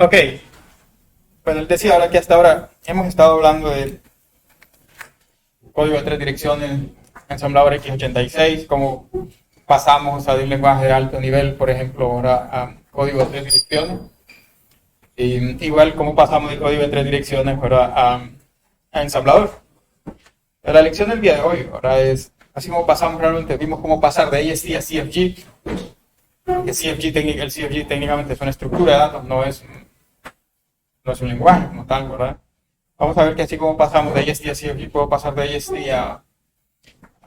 Ok, bueno, él decía ahora que hasta ahora hemos estado hablando del código de tres direcciones, ensamblador x86, cómo pasamos a de un lenguaje de alto nivel, por ejemplo, ahora a código de tres direcciones. Y igual cómo pasamos de código de tres direcciones ahora a ensamblador. La lección del día de hoy ahora es, así como pasamos realmente, vimos cómo pasar de AST a CFG. Que el CFG técnicamente es una estructura de datos, no es un lenguaje como tal, ¿verdad? Vamos a ver que así como pasamos de AST a CFG, puedo pasar de AST a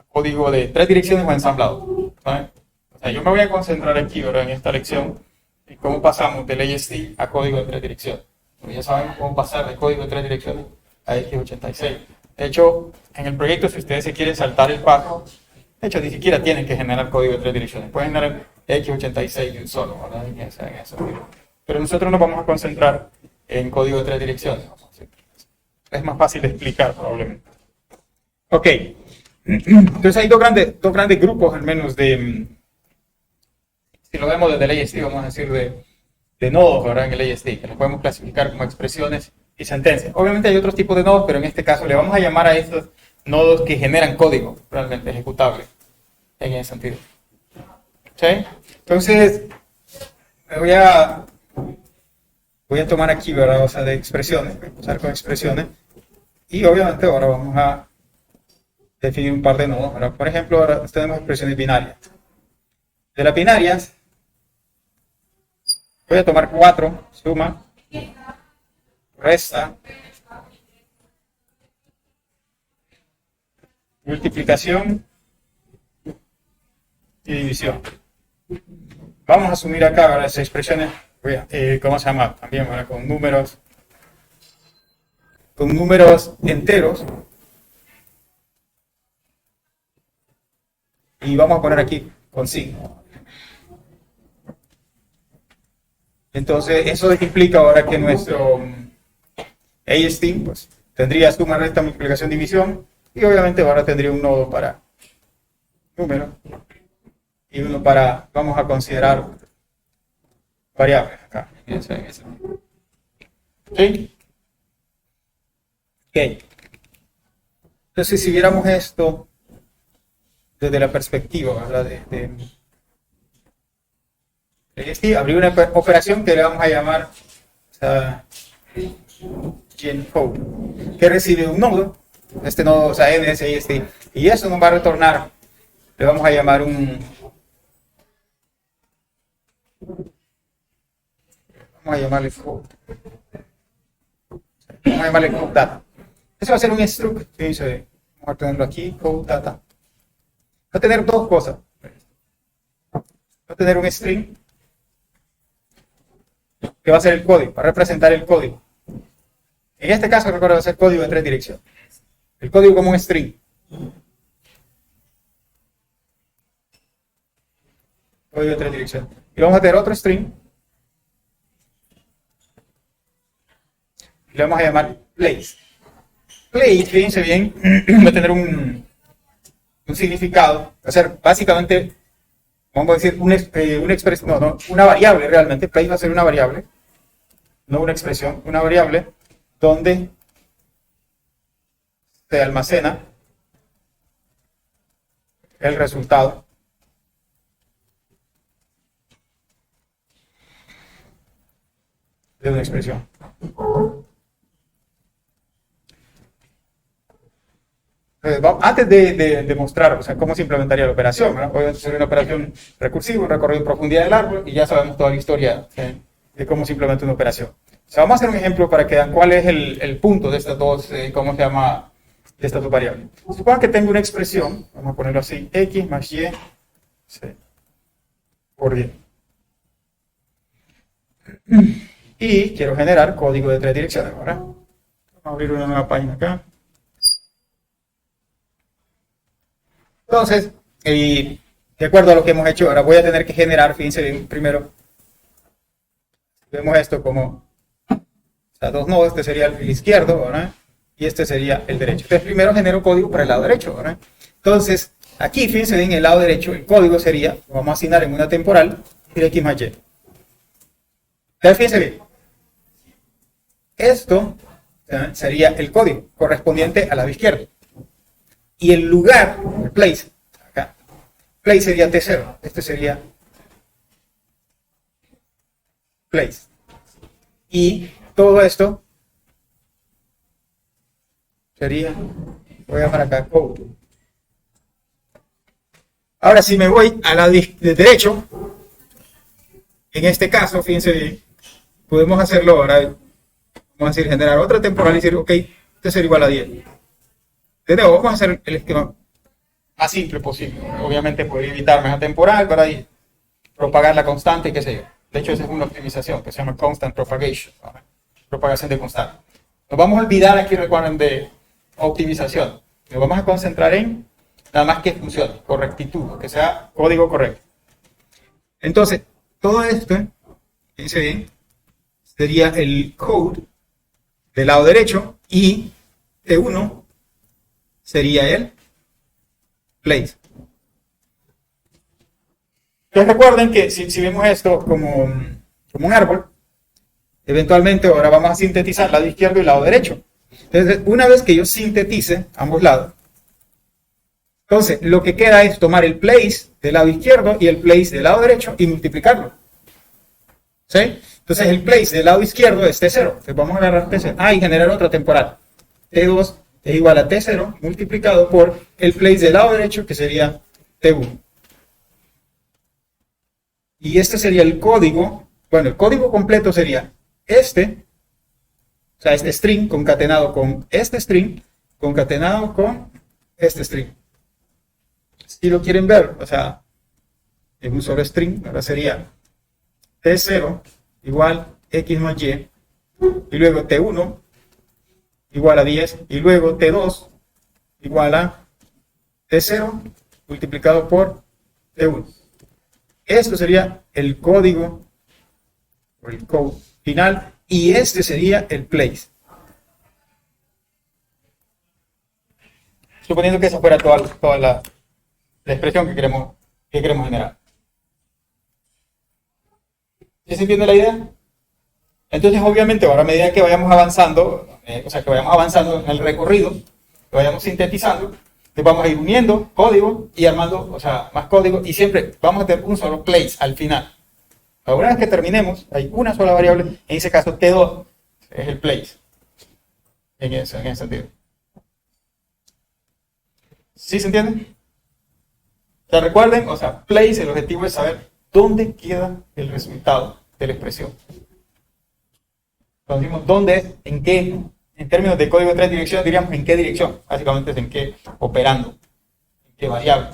código de tres direcciones o ensamblado, ¿sabes? O sea, yo me voy a concentrar aquí, ¿verdad? En esta lección, en cómo pasamos del AST a código de tres direcciones. Porque ya sabemos cómo pasar de código de tres direcciones a x86. De hecho, en el proyecto, si ustedes se quieren saltar el paso, de hecho, ni siquiera tienen que generar código de tres direcciones. Pueden generar x86 de un solo, ¿verdad? En eso. Pero nosotros nos vamos a concentrar en código de tres direcciones. Es más fácil de explicar, probablemente. Ok. Entonces hay dos grandes grupos, al menos, si lo vemos desde el AST, vamos a decir, de nodos, ¿verdad? En el AST, que los podemos clasificar como expresiones y sentencias. Obviamente hay otros tipos de nodos, pero en este caso le vamos a llamar a estos nodos que generan código realmente ejecutable, en ese sentido. ¿Sí? Entonces, voy a tomar aquí, ¿verdad? O sea, de expresiones, voy a empezar con expresiones, y obviamente ahora vamos a definir un par de nodos. Ahora, por ejemplo, ahora tenemos expresiones binarias. De las binarias, voy a tomar 4, suma, resta, multiplicación y división. Vamos a asumir acá ahora las expresiones, ¿cómo se llama? También ahora con números enteros. Y vamos a poner aquí con signo. Entonces, eso implica ahora que nuestro AST pues, tendría suma, resta, multiplicación, división. Y obviamente ahora tendría un nodo para número. Y uno para, vamos a considerar variables acá. ¿Sí? Ok. Entonces, si viéramos esto desde la perspectiva, ¿verdad? Abrir una operación que le vamos a llamar GenCode, que recibe un nodo, este nodo, o sea, NSIST, y eso nos va a retornar, le vamos a llamar vamos a llamarle code. Vamos a llamarle code data. Eso va a ser un struct, fíjense, vamos a tenerlo aquí, code data. Va a tener dos cosas. Va a tener un string, que va a ser el código, va a representar el código. En este caso, recuerda, va a ser código de tres direcciones. El código como un string. Código de tres direcciones. Y vamos a tener otro string. Y le vamos a llamar place. Place, fíjense bien, va a tener un significado. Va a ser básicamente, vamos a decir, una variable realmente. Place va a ser una variable, no una expresión, una variable donde se almacena el resultado de una expresión. Antes de mostrar, o sea, cómo se implementaría la operación, ¿verdad? Podemos hacer una operación recursiva, un recorrido en profundidad del árbol, y ya sabemos toda la historia de cómo se implementa una operación. O sea, vamos a hacer un ejemplo para que vean cuál es el punto de estas dos, ¿cómo se llama? De estas dos variables. Supongan que tengo una expresión, vamos a ponerlo así, x más y por y. Y quiero generar código de tres direcciones, ¿verdad? Vamos a abrir una nueva página acá. Entonces, de acuerdo a lo que hemos hecho, ahora voy a tener que generar, fíjense bien, primero, vemos esto como, o sea, dos nodos, este sería el izquierdo, ¿verdad? Y este sería el derecho. Entonces, primero genero código para el lado derecho, ¿verdad? Entonces, aquí, fíjense bien, el lado derecho, el código sería, vamos a asignar en una temporal, x más y. Entonces, fíjense bien, Esto sería el código correspondiente al lado izquierdo. Y el lugar, el place, acá, place sería T0. Este sería place. Y todo esto sería, voy a llamar acá code. Ahora si me voy al lado derecho, en este caso, fíjense bien, podemos hacerlo ahora, vamos a decir, generar otra temporal y decir, ok, este será igual a 10. De nuevo, vamos a hacer el esquema más simple posible. Obviamente podría evitarme esa temporal para ahí propagar la constante, qué sé yo. De hecho, esa es una optimización que se llama constant propagation, ¿no? Propagación de constante. Nos vamos a olvidar aquí, recuerden, de optimización. Nos vamos a concentrar en nada más que funcione, correctitud, que sea código correcto. Entonces, todo esto, fíjense bien, sería el code del lado derecho y T1 sería el place. Entonces recuerden que si vemos esto como un árbol, eventualmente ahora vamos a sintetizar lado izquierdo y lado derecho. Entonces, una vez que yo sintetice ambos lados, entonces lo que queda es tomar el place del lado izquierdo y el place del lado derecho y multiplicarlo. ¿Sí? Entonces el place del lado izquierdo es T0. Entonces vamos a agarrar T0. Y generar otra temporal. T2 es igual a T0 multiplicado por el place del lado derecho, que sería T1. Y este sería el código. Bueno, el código completo sería este. O sea, este string concatenado con este string concatenado con este string. Si lo quieren ver, o sea, en un solo string, ahora sería T0 igual X más Y, y luego T1 igual a 10, y luego T2 igual a T0 multiplicado por T1. Esto sería el código, o el code final, y este sería el place. Suponiendo que esa fuera toda la expresión que queremos generar. ¿Sí se entiende la idea? Entonces, obviamente, ahora a medida que vayamos avanzando, en el recorrido, que vayamos sintetizando, que vamos a ir uniendo código y armando, más código, y siempre vamos a tener un solo place al final. Una vez que terminemos, hay una sola variable, en ese caso T2 es el place, en ese sentido. ¿Sí se entiende? Recuerden, place, el objetivo es saber dónde queda el resultado de la expresión. Cuando decimos dónde, en qué, en términos de código de tres direcciones, diríamos en qué dirección. Básicamente es en qué operando, en qué variable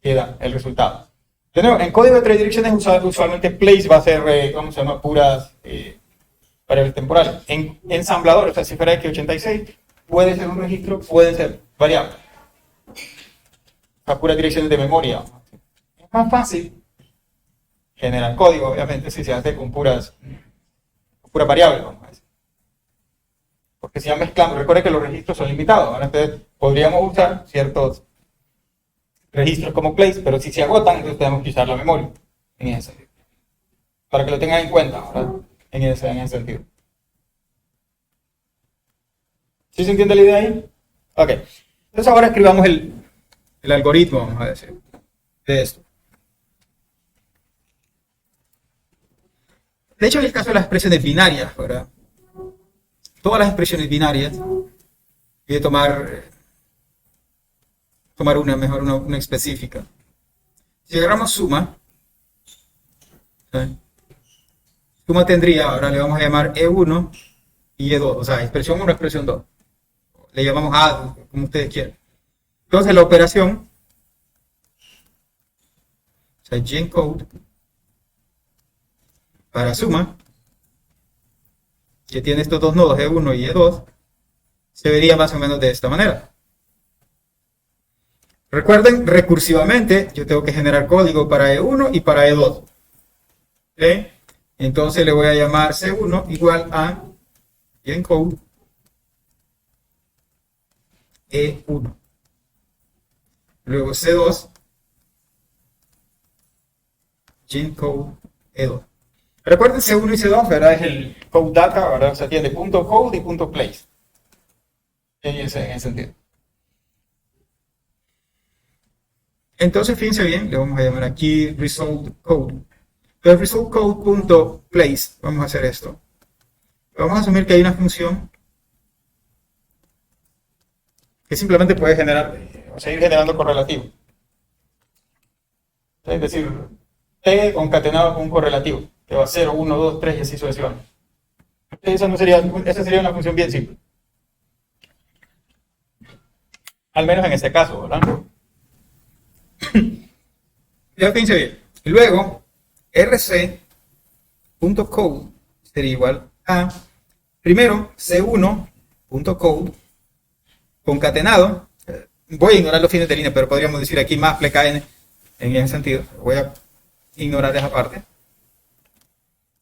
queda el resultado. De nuevo, en código de tres direcciones, usualmente place va a ser, puras variables temporales. En ensamblador, si fuera x86, puede ser un registro, pueden ser variables. Puras direcciones de memoria. Es más fácil generar código, obviamente, si se hace con puras variables, vamos a decir. Porque si ya mezclamos, recuerden que los registros son limitados, ¿vale? Entonces podríamos usar ciertos registros como place, pero si se agotan, entonces tenemos que usar la memoria, en ese sentido. Para que lo tengan en cuenta, ¿verdad? En ese sentido. ¿Sí se entiende la idea ahí? Ok. Entonces ahora escribamos el algoritmo, vamos a decir, de esto. De hecho, en el caso de las expresiones binarias, ¿verdad? Todas las expresiones binarias, voy a tomar una específica. Si agarramos suma, ¿sí? Suma tendría, ahora le vamos a llamar E1 y E2, o sea, expresión 1, expresión 2. Le llamamos A, como ustedes quieran. Entonces la operación, o sea, GENCODE, para suma, que tiene estos dos nodos, E1 y E2, se vería más o menos de esta manera. Recuerden, recursivamente, yo tengo que generar código para E1 y para E2. ¿Okay? Entonces le voy a llamar C1 igual a GENCODE E1. Luego C2 GENCODE E2. Recuerden, C1 y C2, ¿verdad? Es code data, ¿verdad? Se atiende .code y .place. En ese sentido. Entonces, fíjense bien, le vamos a llamar aquí result code. El result code.place, vamos a hacer esto. Vamos a asumir que hay una función que simplemente puede generar, o seguir generando correlativo. Es decir, T concatenado con un correlativo, que va a 0, 1, 2, 3 y así sucesivamente. Esa sería una función bien simple. Al menos en este caso, ¿verdad? Ya fíjense bien. Y luego, rc.code sería igual a, primero, c1.code concatenado. Voy a ignorar los fines de línea, pero podríamos decir aquí más pkn en ese sentido. Voy a ignorar esa parte.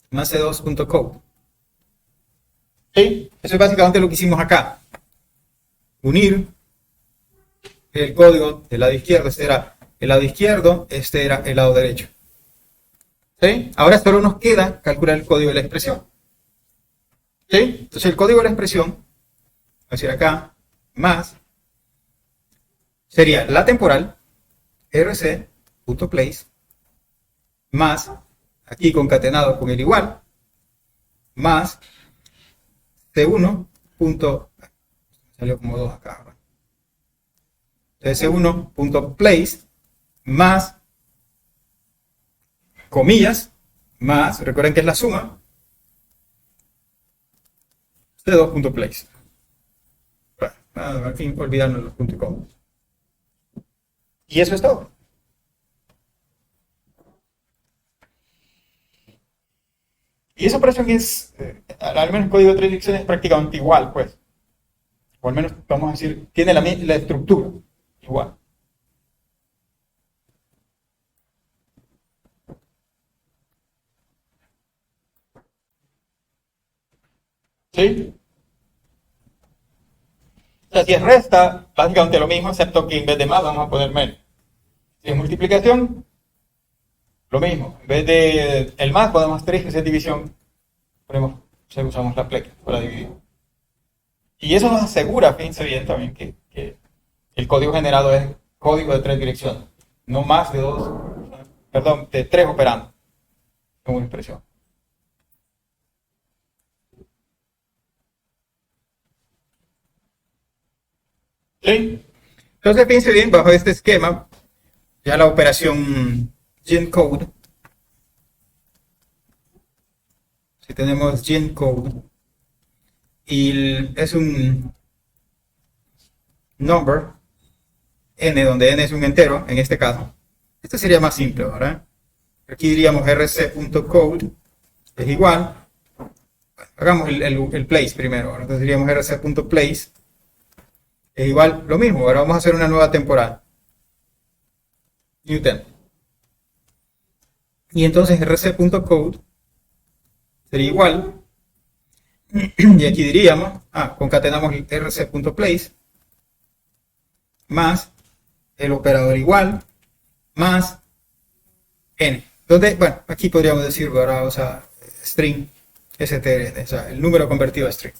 Más c2.code. ¿Sí? Eso es básicamente lo que hicimos acá. Unir el código del lado izquierdo. Este era el lado izquierdo, este era el lado derecho. ¿Sí? Ahora solo nos queda calcular el código de la expresión. ¿Sí? Entonces el código de la expresión, va a decir acá, más, sería la temporal, rc.place, más, aquí concatenado con el igual, más c1. Salió como 2 acá. Entonces c1.place más comillas, más, recuerden que es la suma, c2.place. Bueno, al fin, olvidarnos los puntos y comas. Y eso es todo. Y esa operación es, al menos el código de 3 direcciones es prácticamente igual, pues. O al menos, vamos a decir, tiene la estructura igual. ¿Sí? O sea, si es resta, básicamente lo mismo, excepto que en vez de más vamos a poner menos. Si es multiplicación, lo mismo. En vez de el más podemos asterisco, si es división, usamos la pleca para dividir. Y eso nos asegura, fíjense bien también, que el código generado es código de 3 direcciones, no más de 2, perdón, de 3 operandos en una expresión. ¿Sí? Entonces, fíjense bien, bajo este esquema, ya la operación GenCode, si tenemos GenCode, y es un number, n, donde n es un entero, en este caso, este sería más simple, ¿verdad? Aquí diríamos rc.code es igual, hagamos el place primero, ¿verdad? Entonces diríamos rc.place es igual, lo mismo, ahora vamos a hacer una nueva temporal, Newton. Y entonces rc.code sería igual, y aquí diríamos, concatenamos el rc.place más el operador igual más n. Donde, bueno, aquí podríamos decir, ¿verdad? O sea, string strn, o sea, el número convertido a string.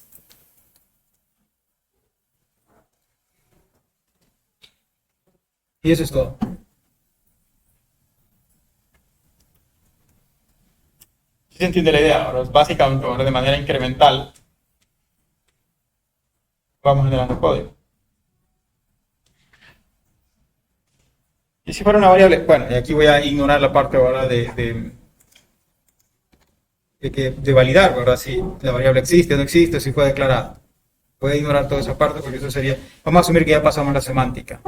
Y eso es todo. ¿Sí se entiende la idea? Ahora, básicamente, ahora de manera incremental, vamos generando código. Y si fuera una variable, bueno, y aquí voy a ignorar la parte ahora de validar, ¿verdad? Si la variable existe o no existe, si fue declarada. Voy a ignorar toda esa parte porque eso sería, vamos a asumir que ya pasamos la semántica.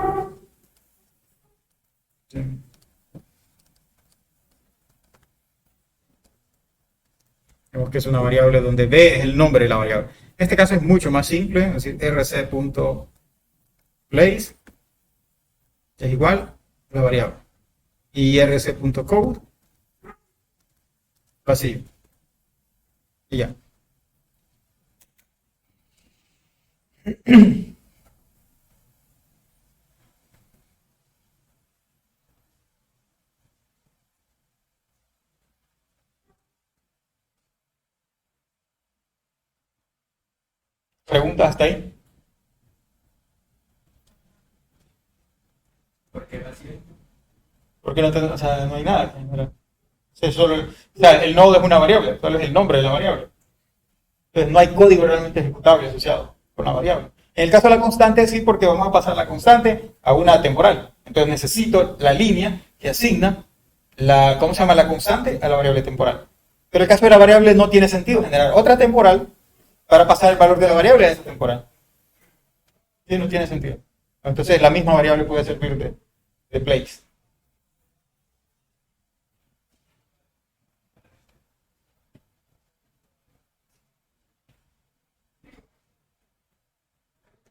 ¿Sí? Vemos que es una variable donde b es el nombre de la variable. En este caso es mucho más simple, es decir, rc.place es igual a la variable. Y rc.code vacío. Y ya. ¿Preguntas hasta ahí? ¿Por qué vacío? Porque no, o sea, no hay nada. ¿Verdad? O sea, o sea, el nodo es una variable, solo es el nombre de la variable. Entonces no hay código realmente ejecutable asociado con la variable. En el caso de la constante sí, porque vamos a pasar la constante a una temporal. Entonces necesito la línea que asigna la, ¿cómo se llama? La constante a la variable temporal. Pero en el caso de la variable no tiene sentido generar otra temporal para pasar el valor de la variable a esa temporal. Sí, no tiene sentido. Entonces la misma variable puede servir de place.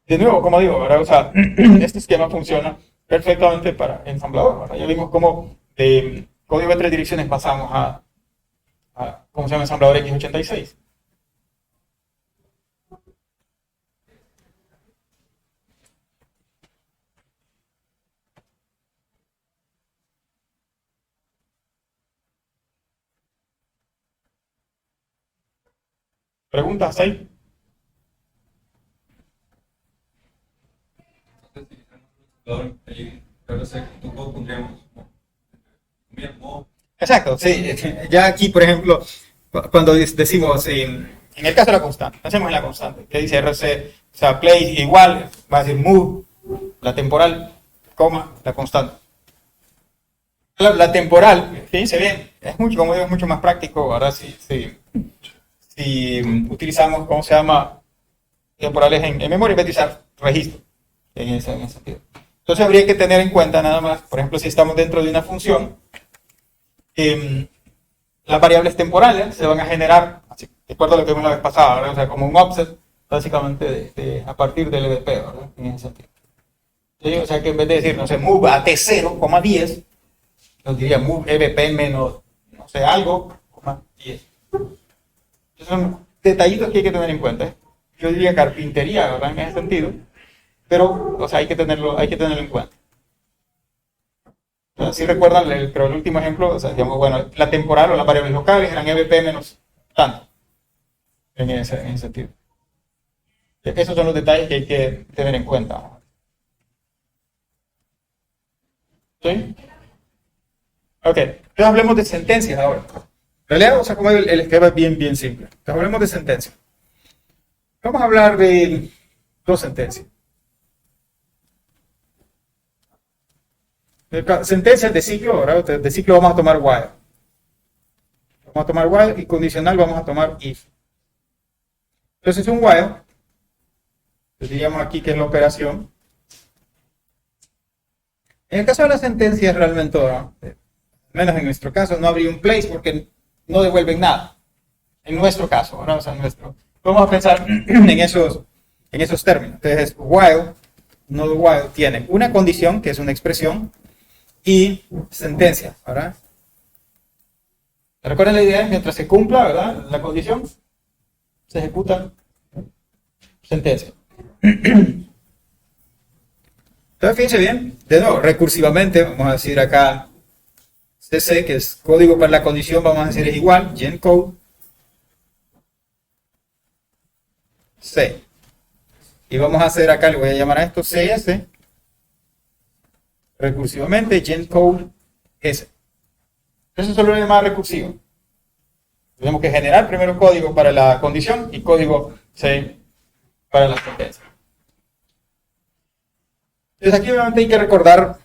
De nuevo, como digo, ¿verdad? O sea, este esquema funciona perfectamente para ensamblador, ¿verdad? Ya vimos cómo de código de 3 direcciones pasamos a ¿cómo se llama? Ensamblador x86. ¿Preguntas ahí? Entonces, utilizamos el RC, nosotros pondríamos Exacto, sí. Ya aquí, por ejemplo, cuando decimos, en el caso de la constante, hacemos en la constante, que dice RC, o sea, play igual, va a decir move, la temporal, coma, la constante. La temporal, fíjense bien, es mucho, como digo, es mucho más práctico, ¿verdad? Si utilizamos, ¿cómo se llama? Temporales en memoria, en vez de usar registro, en ese sentido. Entonces habría que tener en cuenta nada más, por ejemplo, si estamos dentro de una función, las variables temporales se van a generar, así, de acuerdo a lo que vimos la vez pasada, ¿verdad? O sea, como un offset, básicamente a partir del EBP, ¿verdad? En ese sentido. ¿Sí? O sea que en vez de decir, no sé, move a T0,10, nos diría move EBP menos, no sé, algo, 10. Esos son detallitos que hay que tener en cuenta. ¿Eh? Yo diría carpintería, ¿verdad? En ese sentido. Pero, o sea, hay que tenerlo en cuenta. O sea, si recuerdan, pero el último ejemplo, o sea, digamos, bueno, la temporal o las variables locales eran EBP menos tanto, en ese sentido. Esos son los detalles que hay que tener en cuenta. ¿Sí? Ok, entonces hablemos de sentencias ahora. En realidad, o sea, como el esquema es bien, bien simple. Entonces hablemos de sentencias. Vamos a hablar de dos sentencias. Sentencias de ciclo, ¿verdad? De ciclo vamos a tomar while. Vamos a tomar while y condicional vamos a tomar if. Entonces un while, pues diríamos aquí que es la operación. En el caso de las sentencias realmente, ¿no? Menos en nuestro caso, no habría un place porque no devuelven nada. En nuestro caso, ¿no? O sea, vamos a pensar en esos términos. Entonces, while, no while, tiene una condición, que es una expresión, y sentencia, ¿verdad? ¿Recuerdan la idea? Mientras se cumpla, ¿verdad? La condición, se ejecuta sentencia. Entonces, fíjense bien, de nuevo, recursivamente, vamos a decir acá, CC, que es código para la condición, vamos a decir es igual, gencode, C. Y vamos a hacer acá, le voy a llamar a esto CS, recursivamente, gencode S. Eso solo es llamada recursivo. Tenemos que generar primero código para la condición y código C para la sentencia. Entonces aquí obviamente hay que recordar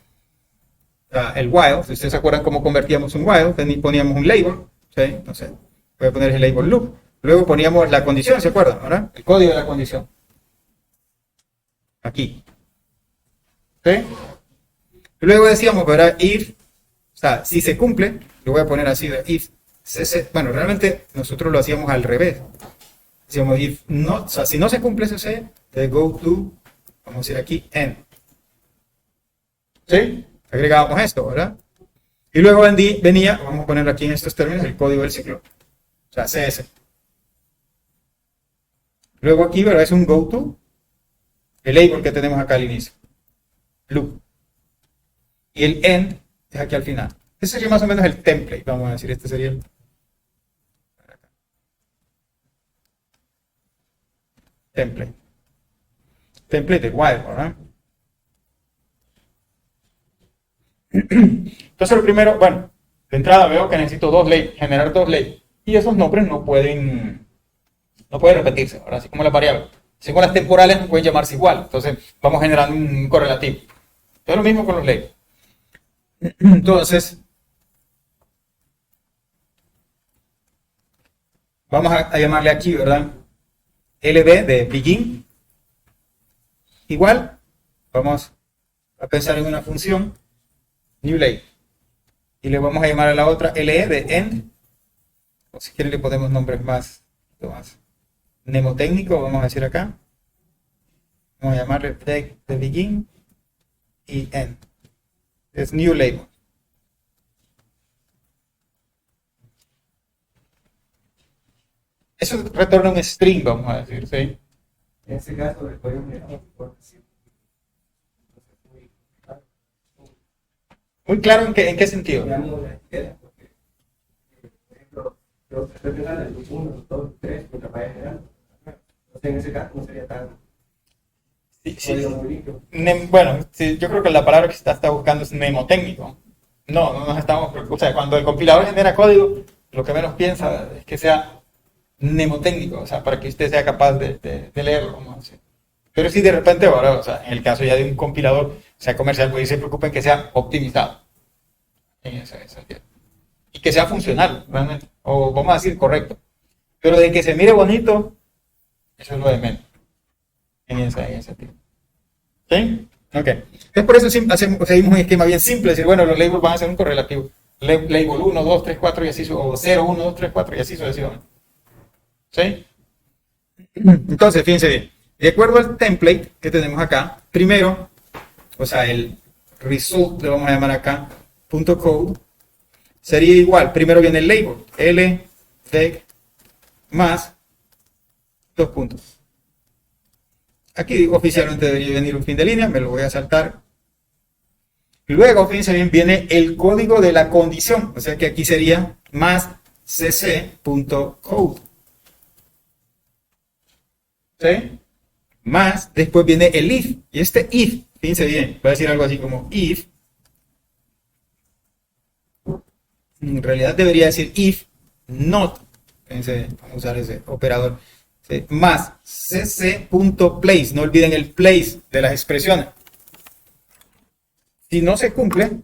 el while. Si ustedes se acuerdan cómo convertíamos un while, poníamos un label. ¿Sí? Entonces voy a poner el label loop. Luego poníamos la condición, ¿se acuerdan? ¿Verdad? El código de la condición. Aquí. ¿Sí? Luego decíamos, ¿verdad? If, o sea, si se cumple, lo voy a poner así, if, bueno, realmente nosotros lo hacíamos al revés. Decíamos, if not, o sea, si no se cumple CC, de go to, vamos a decir aquí, end. ¿Sí? Agregábamos esto, ¿verdad? Y luego venía, vamos a poner aquí en estos términos, el código del ciclo. O sea, CS. Luego aquí, ¿verdad? Es un go to, el label que tenemos acá al inicio. Loop. Y el end es aquí al final. Ese sería más o menos el template, vamos a decir. Este sería el template. template de while, ¿verdad? Entonces lo primero, bueno, de entrada veo que necesito generar dos labels. Y esos nombres no pueden repetirse, ¿verdad? Así como las variables. Según las temporales no pueden llamarse igual. Entonces vamos generando un correlativo. Es lo mismo con los labels. Entonces, vamos a llamarle aquí, ¿verdad? LB de begin. Igual, vamos a pensar en una función, new label. Y le vamos a llamar a la otra LE de end. O si quieren le ponemos nombres más mnemotécnicos, vamos a decir acá. Vamos a llamarle de begin y end. Es new label. Eso retorna un string, vamos a decir, ¿sí? En ese caso, el código generado por Muy claro en qué sentido. digamos la etiqueta, porque, por ejemplo, yo estoy pensando en los 1, los 2, 3, mientras vaya generando. Entonces, en ese caso no sería tan código muy limpio. Bueno, sí, yo creo que la palabra que está buscando es mnemotécnico. No nos estamos preocupando. O sea, cuando el compilador genera código, lo que menos piensa es que sea mnemotécnico, o sea, para que usted sea capaz de leerlo, vamos a decir. Pero si de repente, ahora, o sea, en el caso ya de un compilador, sea comercial, pues se preocupen que sea optimizado. En ese sentido. Y que sea funcional, realmente. O vamos a decir correcto. Pero de que se mire bonito, eso es lo de menos. En ese sentido. ¿Sí? Ok. Es por eso seguimos un esquema bien simple. Es decir, bueno, los labels van a ser un correlativo. Label 1, 2, 3, 4 y así, o 0, 1, 2, 3, 4 y así sucesivamente. ¿Sí? Entonces, fíjense bien. De acuerdo al template que tenemos acá, primero, o sea, el result, le vamos a llamar acá, .code, sería igual. Primero viene el label, L, tag, más, dos puntos. Aquí oficialmente debería venir un fin de línea, me lo voy a saltar. Luego, fíjense bien, viene el código de la condición, o sea que aquí sería más cc.code. ¿Sí? Más, después viene el if, y este if, fíjense bien, va a decir algo así como if, en realidad debería decir if not, fíjense, vamos a usar ese operador, ¿sí? Más cc.place, no olviden el place de las expresiones. Si no se cumple,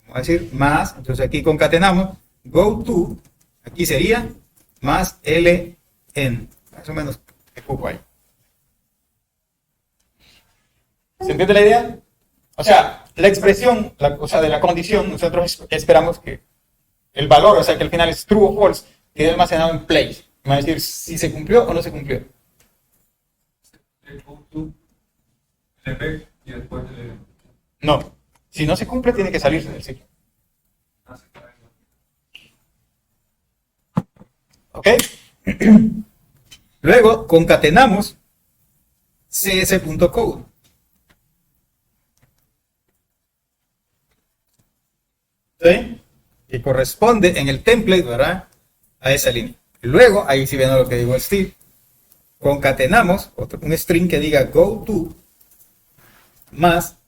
vamos a decir más, entonces aquí concatenamos, go to, aquí sería más ln, más o menos ocupo ahí. ¿Se entiende la idea? O sea, la expresión, o sea, de la condición, nosotros esperamos que el valor, o sea, que al final es true o false, quede almacenado en place. Va a decir si se cumplió o no se cumplió. Le go to, le back y después le No. Si no se cumple, tiene que salirse del ciclo. hace para ¿Ok? Luego concatenamos cs.code. ¿Sí? Que corresponde en el template, ¿verdad? A esa línea. Y luego, ahí sí ven lo que digo Steve, concatenamos un string que diga go to más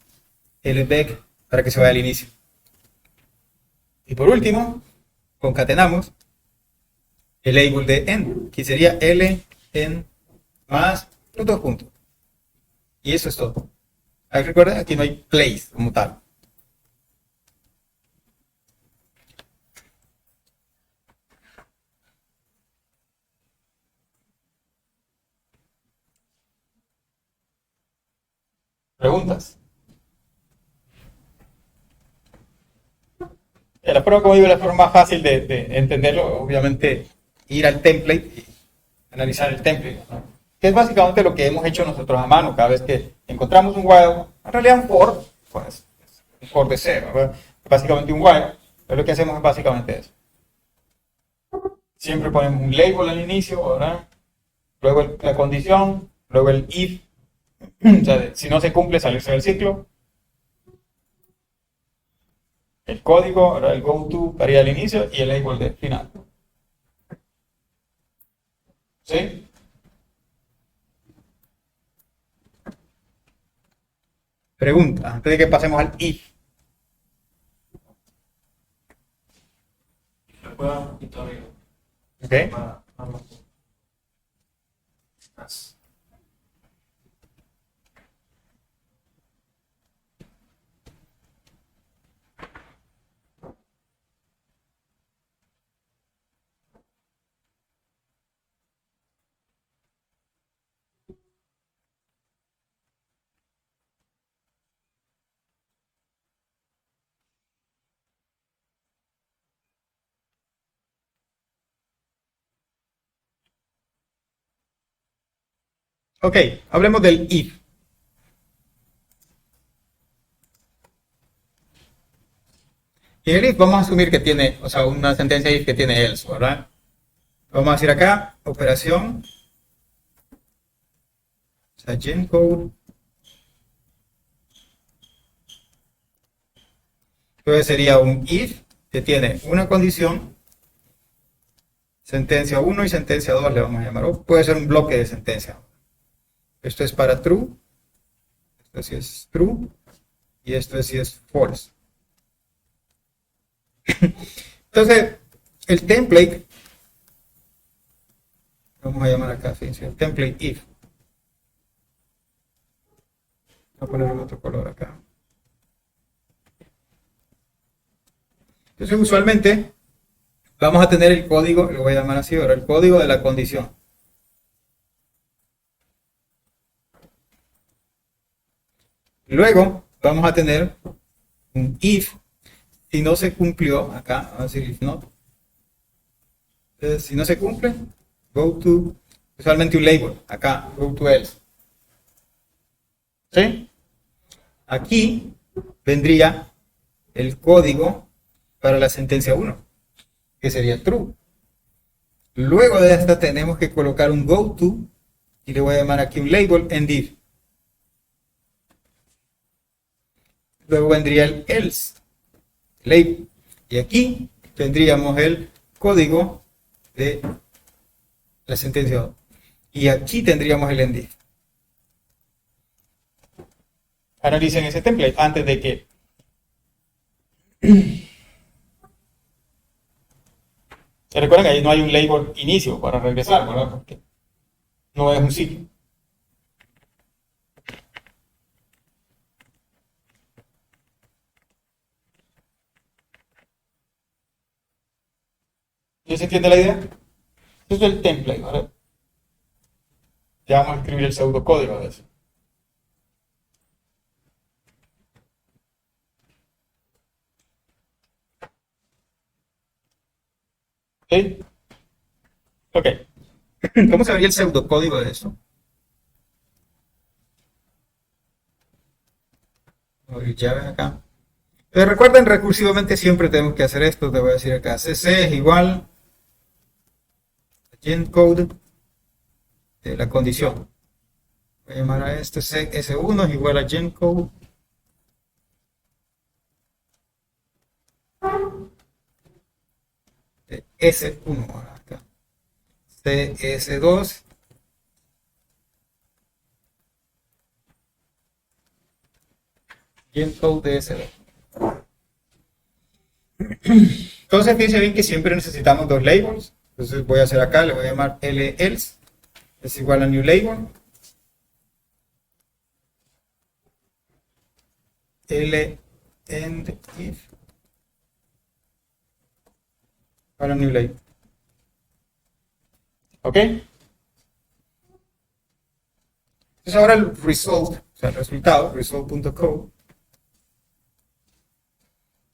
el back para que se vaya al inicio. Y por último, concatenamos el label de end, que sería ln más los dos puntos. Y eso es todo. Ahí recuerden, aquí no hay place como tal. ¿Preguntas? La forma, como digo, la forma más fácil de entenderlo, obviamente, ir al template y analizar el template, ¿no? Que es básicamente lo que hemos hecho nosotros a mano. Cada vez que encontramos un while, en realidad un for, pues, un for de cero, ¿verdad? Básicamente un while, pero lo que hacemos es básicamente eso. Siempre ponemos un label al inicio, ¿verdad? Luego la condición, luego el if, o sea, si no se cumple, salirse del ciclo. El código, ¿verdad? El go to para ir al inicio y el label de final. ¿Sí? Pregunta, antes de que pasemos al if. Le puedo dar un poquito arriba. ¿Ok? Para más. Ok, hablemos del if. Y el if vamos a asumir que tiene, o sea, una sentencia if que tiene else, ¿verdad? Vamos a decir acá, operación, o sea, gencode. Entonces sería un if que tiene una condición, sentencia 1 y sentencia 2 le vamos a llamar, o puede ser un bloque de sentencia. Esto es para true, esto sí es true, y esto sí es false. Entonces, el template, vamos a llamar acá, fíjense, el template if. Voy a poner otro color acá. Entonces, usualmente, vamos a tener el código, lo voy a llamar así ahora, el código de la condición. Luego, vamos a tener un if. Si no se cumplió, acá, vamos a decir if not. Entonces, si no se cumple, go to, usualmente un label, acá, go to else. ¿Sí? Aquí vendría el código para la sentencia 1, que sería true. Luego de esta tenemos que colocar un go to, y le voy a llamar aquí un label end if. Luego vendría el else, label. Y aquí tendríamos el código de la sentencia 2. Y aquí tendríamos el end if. Analicen ese template antes de que se recuerdan que ahí no hay un label inicio para regresar, ¿verdad? Porque no es un ciclo. ¿Ya se entiende la idea? Este es el template, ¿verdad? Ya vamos a escribir el pseudocódigo de eso. ¿Ok? Ok. ¿Cómo se vería el pseudocódigo de eso? Ya ven acá. Pero recuerden, recursivamente siempre tenemos que hacer esto. Te voy a decir acá, cc es igual a gencode de la condición. Voy a llamar a este cs1 es igual a gencode de s1. Acá. cs2 gencode de s2. Entonces fíjense bien que siempre necesitamos dos labels. Entonces voy a hacer acá, le voy a llamar else es igual a new label, end if para new label. ¿Ok? Entonces ahora el result, o sea el resultado, result.code,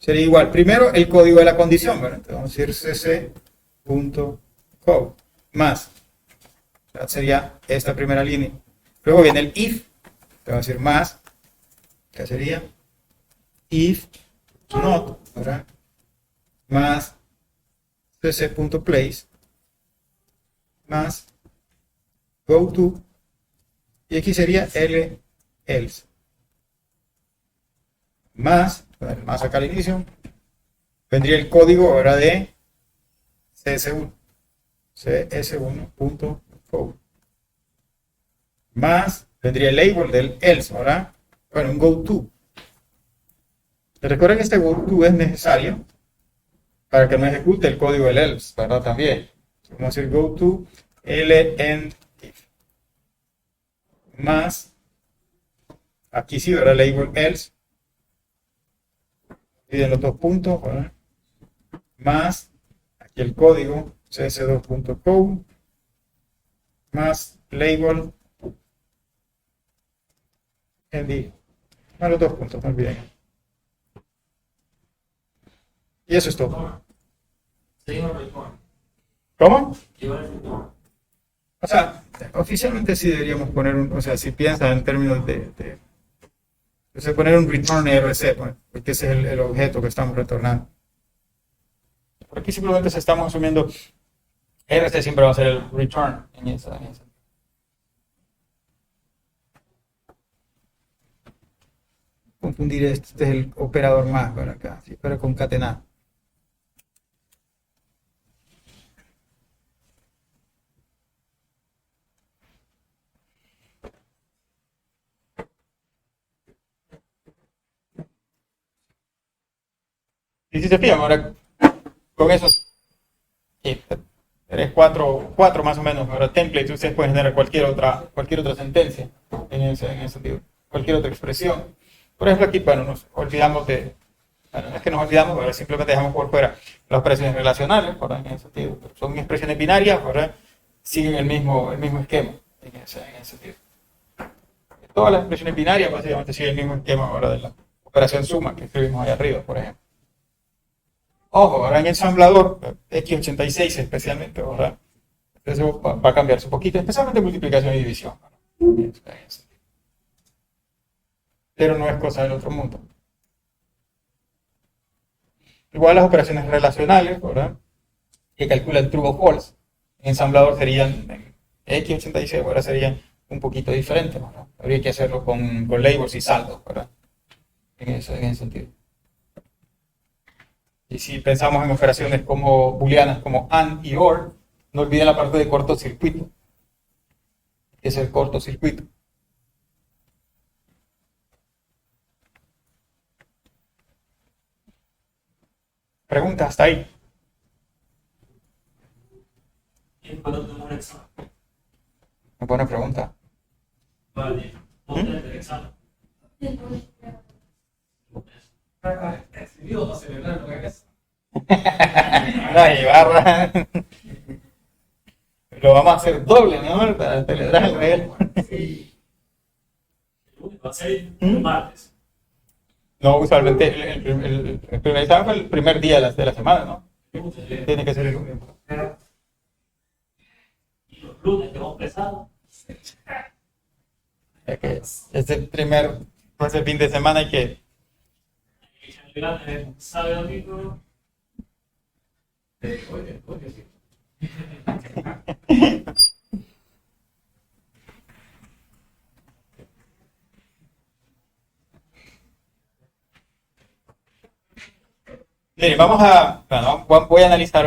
sería igual. Primero el código de la condición, ¿verdad? Entonces vamos a decir cc.code más. O sea, sería esta primera línea. Luego viene el if, te va a decir más, que sería if not, ¿verdad? Más cc.place más go to, y aquí sería else más acá al inicio vendría el código ahora de cs1.code más vendría el label del else, ¿verdad? Bueno, un goto. Recuerden que este goto es necesario para que no ejecute el código del else, ¿verdad? También. Vamos a decir goto lend if. Más, aquí sí, ¿verdad? Label else. Piden los dos puntos, ¿verdad? Más, aquí el código, cs2.code, más label end if. Más los dos puntos, no olviden. Y eso es todo. ¿Cómo? O sea, oficialmente sí deberíamos poner un, o sea, si piensan en términos o sea, poner un return RC, pues, porque ese es el objeto que estamos retornando. Por aquí simplemente se estamos asumiendo RC siempre va a ser el return en esa. Confundir este es el operador más para acá, sí, para concatenar. Y si se fijan, ahora con esos 3, 4 más o menos, ahora templates, ustedes pueden generar cualquier otra sentencia en ese sentido, cualquier otra expresión. Por ejemplo, aquí, bueno, nos olvidamos bueno, no es que nos olvidamos, ahora simplemente dejamos por fuera las operaciones relacionales, ¿verdad? En ese sentido. Son expresiones binarias, ¿verdad? Siguen el mismo esquema en ese sentido. Todas las expresiones binarias básicamente siguen el mismo esquema ahora de la operación suma que escribimos ahí arriba, por ejemplo. Ojo, ahora en el ensamblador, x86 especialmente, ¿verdad? Eso va a cambiarse un poquito, especialmente multiplicación y división, ¿verdad? Pero no es cosa del otro mundo. Igual las operaciones relacionales, ¿verdad? Que calculan true o false. En ensamblador serían, x86 ahora serían un poquito diferentes, ¿verdad? Habría que hacerlo con labels y saldos, ¿verdad? En ese sentido. Y si pensamos en operaciones como booleanas como AND y OR, no olviden la parte de cortocircuito, que es el cortocircuito. Preguntas hasta ahí. Una buena pregunta. Vale. ¿Dónde es el examen? Decidido a celebrar lo que es. La Ibarra. Lo vamos a hacer doble, ¿no? Para celebrar el regalo. El lunes va a ser el martes. No, usualmente el primer examen fue el primer día de la semana, ¿no? Tiene que ser el lunes. Y los lunes que hemos empezado. Ya que es el primer, pues el fin de semana hay que... El grande sabe domingo. Oye, sí. Miren, voy a analizar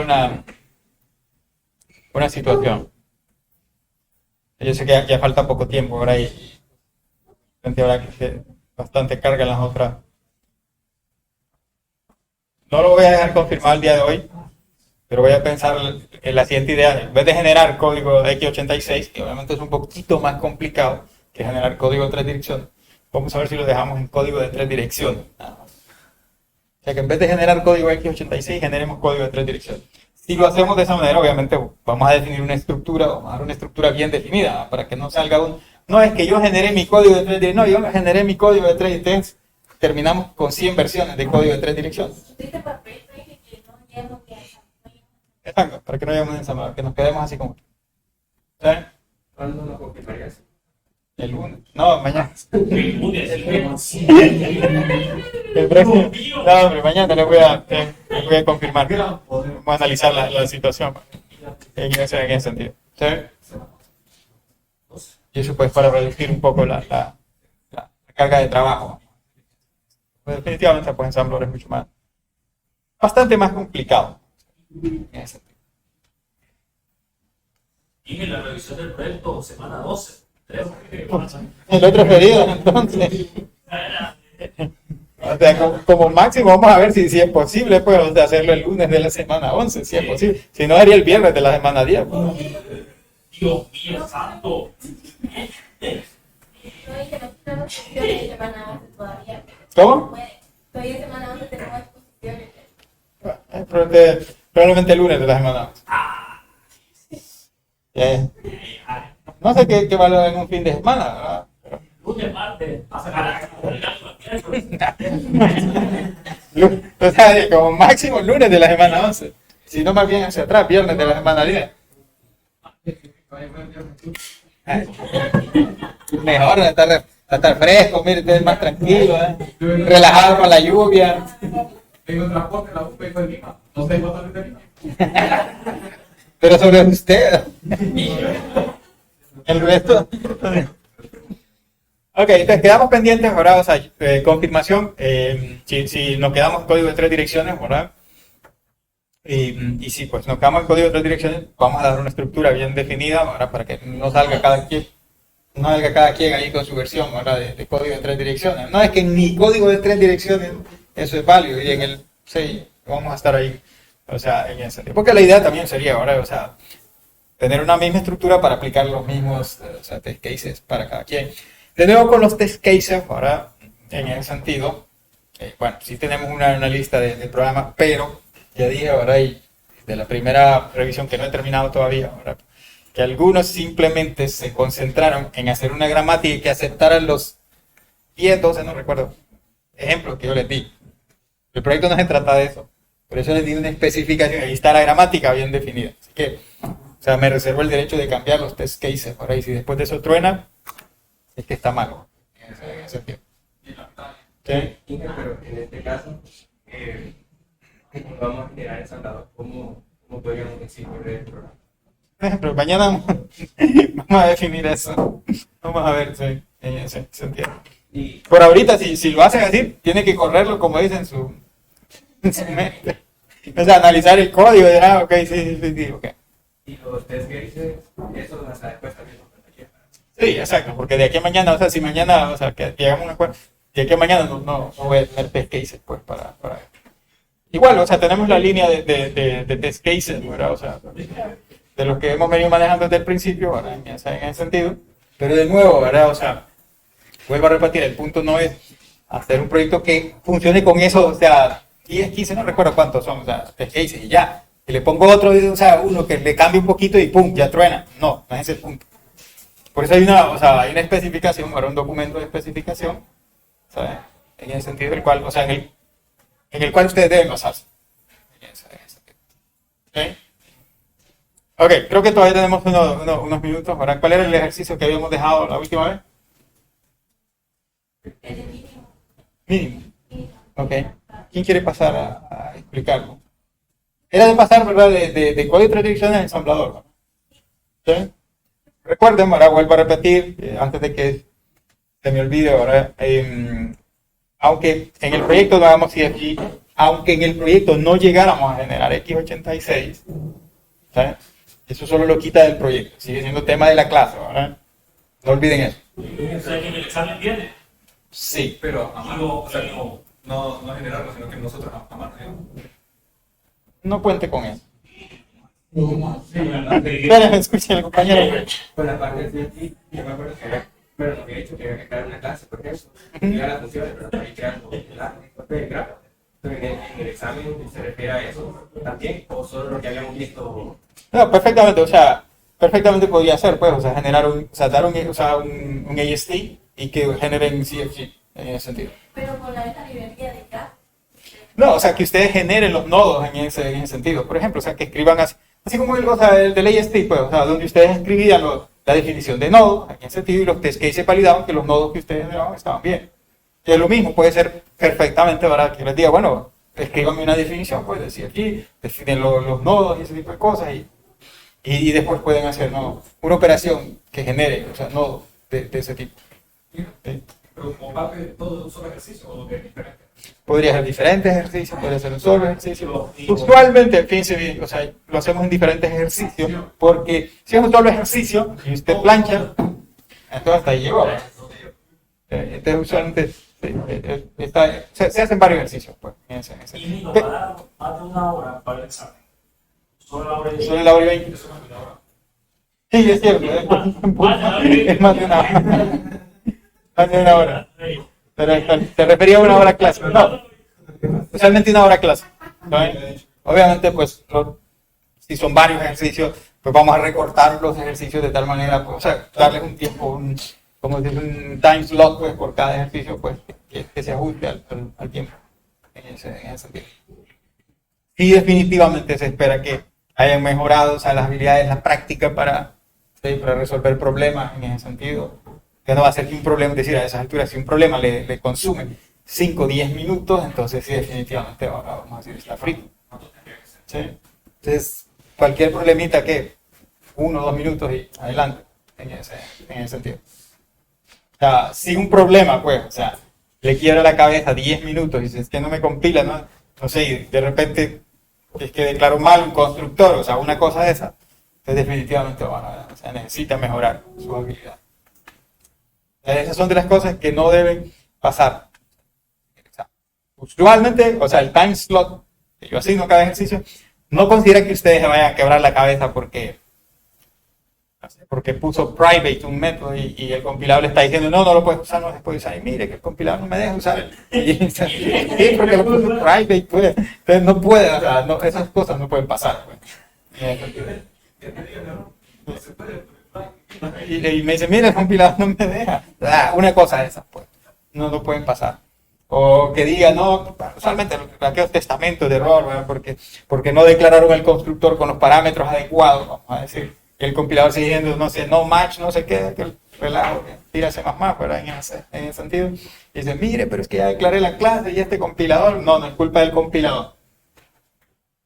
una situación. Yo sé que ya falta poco tiempo, ahora hay bastante carga en las otras. No lo voy a dejar confirmado el día de hoy, pero voy a pensar en la siguiente idea. En vez de generar código de x86, que obviamente es un poquito más complicado que generar código de 3 direcciones, vamos a ver si lo dejamos en código de 3 direcciones. O sea que en vez de generar código x86, generemos código de 3 direcciones. Si lo hacemos de esa manera, obviamente vamos a definir una estructura, vamos a dar una estructura bien definida, para que no salga no es que yo generé mi código de 3 direcciones, no, yo generé mi código de 3 direcciones, terminamos con 100 versiones de código de 3 direcciones. Exacto, para que no hayamos ensamblado, que nos quedemos así como. ¿Sabes? ¿Cuándo lo confirmarías? El lunes. No, mañana. El lunes, el lunes. El próximo. No, hombre, mañana les voy a confirmar. Vamos a analizar la situación en ese sentido. ¿Sabes? Y eso pues para reducir un poco la carga de trabajo. Pues definitivamente pues ensamblador es mucho más, bastante más complicado. En ese sentido. Y en la revisión del proyecto, semana 12. 13. El otro periodo, entonces. O sea, como máximo vamos a ver si es posible, pues, o sea, hacerlo el lunes de la semana 11, si es posible. Si no, haría el viernes de la semana 10. Pues. Dios mío, santo. No, y que no tenemos exposiciones de semana 11 todavía. ¿Cómo? No puede. Todavía semana 11 tenemos exposiciones. Probablemente el lunes de la semana 11. Yeah. No sé qué valor en un fin de semana, ¿verdad? Lunes, martes, a sacar O sea, como máximo lunes de la semana 11. Si no, más bien hacia atrás, viernes de la semana 10. Mejor estar fresco, mire, estar más tranquilo, relajado con la lluvia. Tengo transporte en la UP de Lima. No sé cuánto de Lima. Pero sobre usted. El resto. Ok, entonces quedamos pendientes, ¿verdad? O sea, confirmación. Si nos quedamos en código de 3 direcciones, ¿verdad? Y si pues nos quedamos en código de 3 direcciones, vamos a dar una estructura bien definida, ¿verdad? Para que no salga cada quien ahí con su versión, ¿verdad? De código de 3 direcciones. No es que en mi código de 3 direcciones eso es válido y en el 6 vamos a estar ahí. O sea, en ese sentido. Porque la idea también sería, ¿verdad? O sea, tener una misma estructura para aplicar los mismos test cases para cada quien. De nuevo con los test cases, ahora en ese sentido, bueno, sí tenemos una lista de programas, pero ya dije ahora y de la primera revisión que no he terminado todavía, ahora, que algunos simplemente se concentraron en hacer una gramática y que aceptaran los 10, 12, no recuerdo, ejemplos que yo les di. El proyecto no se trata de eso, por eso les di una especificación, ahí está la gramática bien definida. Así que, o sea, me reservo el derecho de cambiar los test cases, por ahí si después de eso truena, es que está malo. En ese sentido. ¿Sí? Pero en este caso, vamos a generar ensamblador. ¿Cómo podríamos decir el programa? Pero mañana vamos a definir eso. Vamos a ver, sí, en ese sentido. Y Por ahorita, si lo hacen así, tiene que correrlo como dicen en su mente. O sea, analizar el código de, ok, sí, ok. y los test cases, eso hasta después también lo trataría. Sí, exacto, porque de aquí a mañana, o sea, si mañana, o sea, que llegamos a un acuerdo, de aquí a mañana no voy a tener test cases, pues, para... Igual, o sea, tenemos la línea de test cases, ¿verdad? O sea, de los que hemos venido manejando desde el principio, ¿verdad? En ese sentido. Pero de nuevo, ¿verdad? O sea, vuelvo a repetir, el punto no es hacer un proyecto que funcione con eso, o sea, 10, 15, no recuerdo cuántos son, o sea, test cases y ya. Y le pongo otro, o sea, uno que le cambie un poquito y pum, ya truena. No, no es ese el punto. Por eso hay una especificación, ¿verdad? Un documento de especificación, ¿sabes? En el sentido del cual, o sea, en el cual ustedes deben basarse. En ese sentido. ¿Okay? Ok, creo que todavía tenemos unos minutos. ¿Verdad? ¿Cuál era el ejercicio que habíamos dejado la última vez? El mínimo. Mínimo. Ok. ¿Quién quiere pasar a explicarlo? Era de pasar, ¿verdad? De código de 3 direcciones a ensamblador. ¿Sí? Recuerden, ahora vuelvo a repetir, antes de que se me olvide, ahora, aunque en el proyecto no hagamos CFG, aunque en el proyecto no llegáramos a generar X86, ¿sabes? Eso solo lo quita del proyecto, sigue siendo tema de la clase, ¿verdad? No olviden eso. O sea, que en el examen viene. Sí, Pero a mano, Digo, o sea, no generarlo, sino que nosotros a mano. no cuente con eso. sí, ¿verdad? Espérenme, escuchen al compañero. Con la parte del CFG, yo me acuerdo que pero lo había hecho que había que crear una clase, por ejemplo, crear las funciones, pero no hay creando el grafo. Entonces, en el examen se refiere a eso también, o solo lo que habíamos visto. No, perfectamente, o sea, perfectamente podría ser, pues, o sea, generar un AST y que generen CFG en ese sentido. Pero con esta librería de CAP. No, o sea, que ustedes generen los nodos en ese sentido. Por ejemplo, o sea, que escriban así como el del AST, pues, o sea, donde ustedes escribían la definición de nodos en ese sentido y los test cases validaban que los nodos que ustedes generaban estaban bien. Y es lo mismo, puede ser perfectamente, ¿verdad? Que les diga, bueno, escríbanme una definición, pues, de CFG, definen los nodos y ese tipo de cosas y después pueden hacer, ¿no? Una operación que genere, o sea, nodos de ese tipo. ¿Sí? Pero como parte de todo un solo ejercicio o de diferente. Podría ser diferentes ejercicios, podría ser un solo ejercicio. Usualmente, fíjense bien, o sea, lo hacemos en diferentes ejercicios, porque si es un solo ejercicio y usted plancha, entonces hasta ahí llegó. Entonces usualmente Se hacen varios ejercicios, pues. Y Nico, para más de una hora para el examen. Solo la hora y Solo la hora y 20. Sí, es cierto. Es más de una hora. Más de una hora. Pero te refería a una hora clase. No, especialmente una hora clase. Obviamente, pues, si son varios ejercicios, pues vamos a recortar los ejercicios de tal manera, pues, o sea, darles un tiempo, como decir, un time slot, pues, por cada ejercicio, pues, que se ajuste al tiempo, en ese sentido. Y definitivamente se espera que hayan mejorado, o sea, las habilidades, la práctica para resolver problemas en ese sentido. Que no va a ser que un problema, es decir, a esas alturas, si un problema le consume 5 o 10 minutos, entonces sí, definitivamente vamos a decir, está frito. ¿Sí? Entonces, cualquier problemita que 1 o 2 minutos y adelante, en ese sentido. O sea, si un problema, pues, o sea, le quiebra la cabeza 10 minutos y dice, es que no me compila, no sé, y de repente es que declaró mal un constructor, o sea, una cosa de esa, entonces definitivamente o sea, necesita mejorar su habilidad. Esas son de las cosas que no deben pasar. Usualmente, o sea, el time slot que yo asigno a cada ejercicio, no considera que ustedes se vayan a quebrar la cabeza porque puso private un método y el compilador le está diciendo, no lo puedes usar, no se puede usar. Y mire que el compilador no me deja usar. Sí, porque lo puso private, pues. Entonces no puede, o sea, esas cosas no pueden pasar. Pues. Y me dice, mira, el compilador no me deja. Una cosa de esas, pues. No pueden pasar. O que diga, no, usualmente aquellos testamentos de error, ¿verdad? Porque no declararon el constructor con los parámetros adecuados, vamos a decir. El compilador sigue diciendo, no sé, no match, no sé qué, que el relajo, que tira C++, ¿verdad? En ese sentido. Y dice, mire, pero es que ya declaré la clase y este compilador, no es culpa del compilador.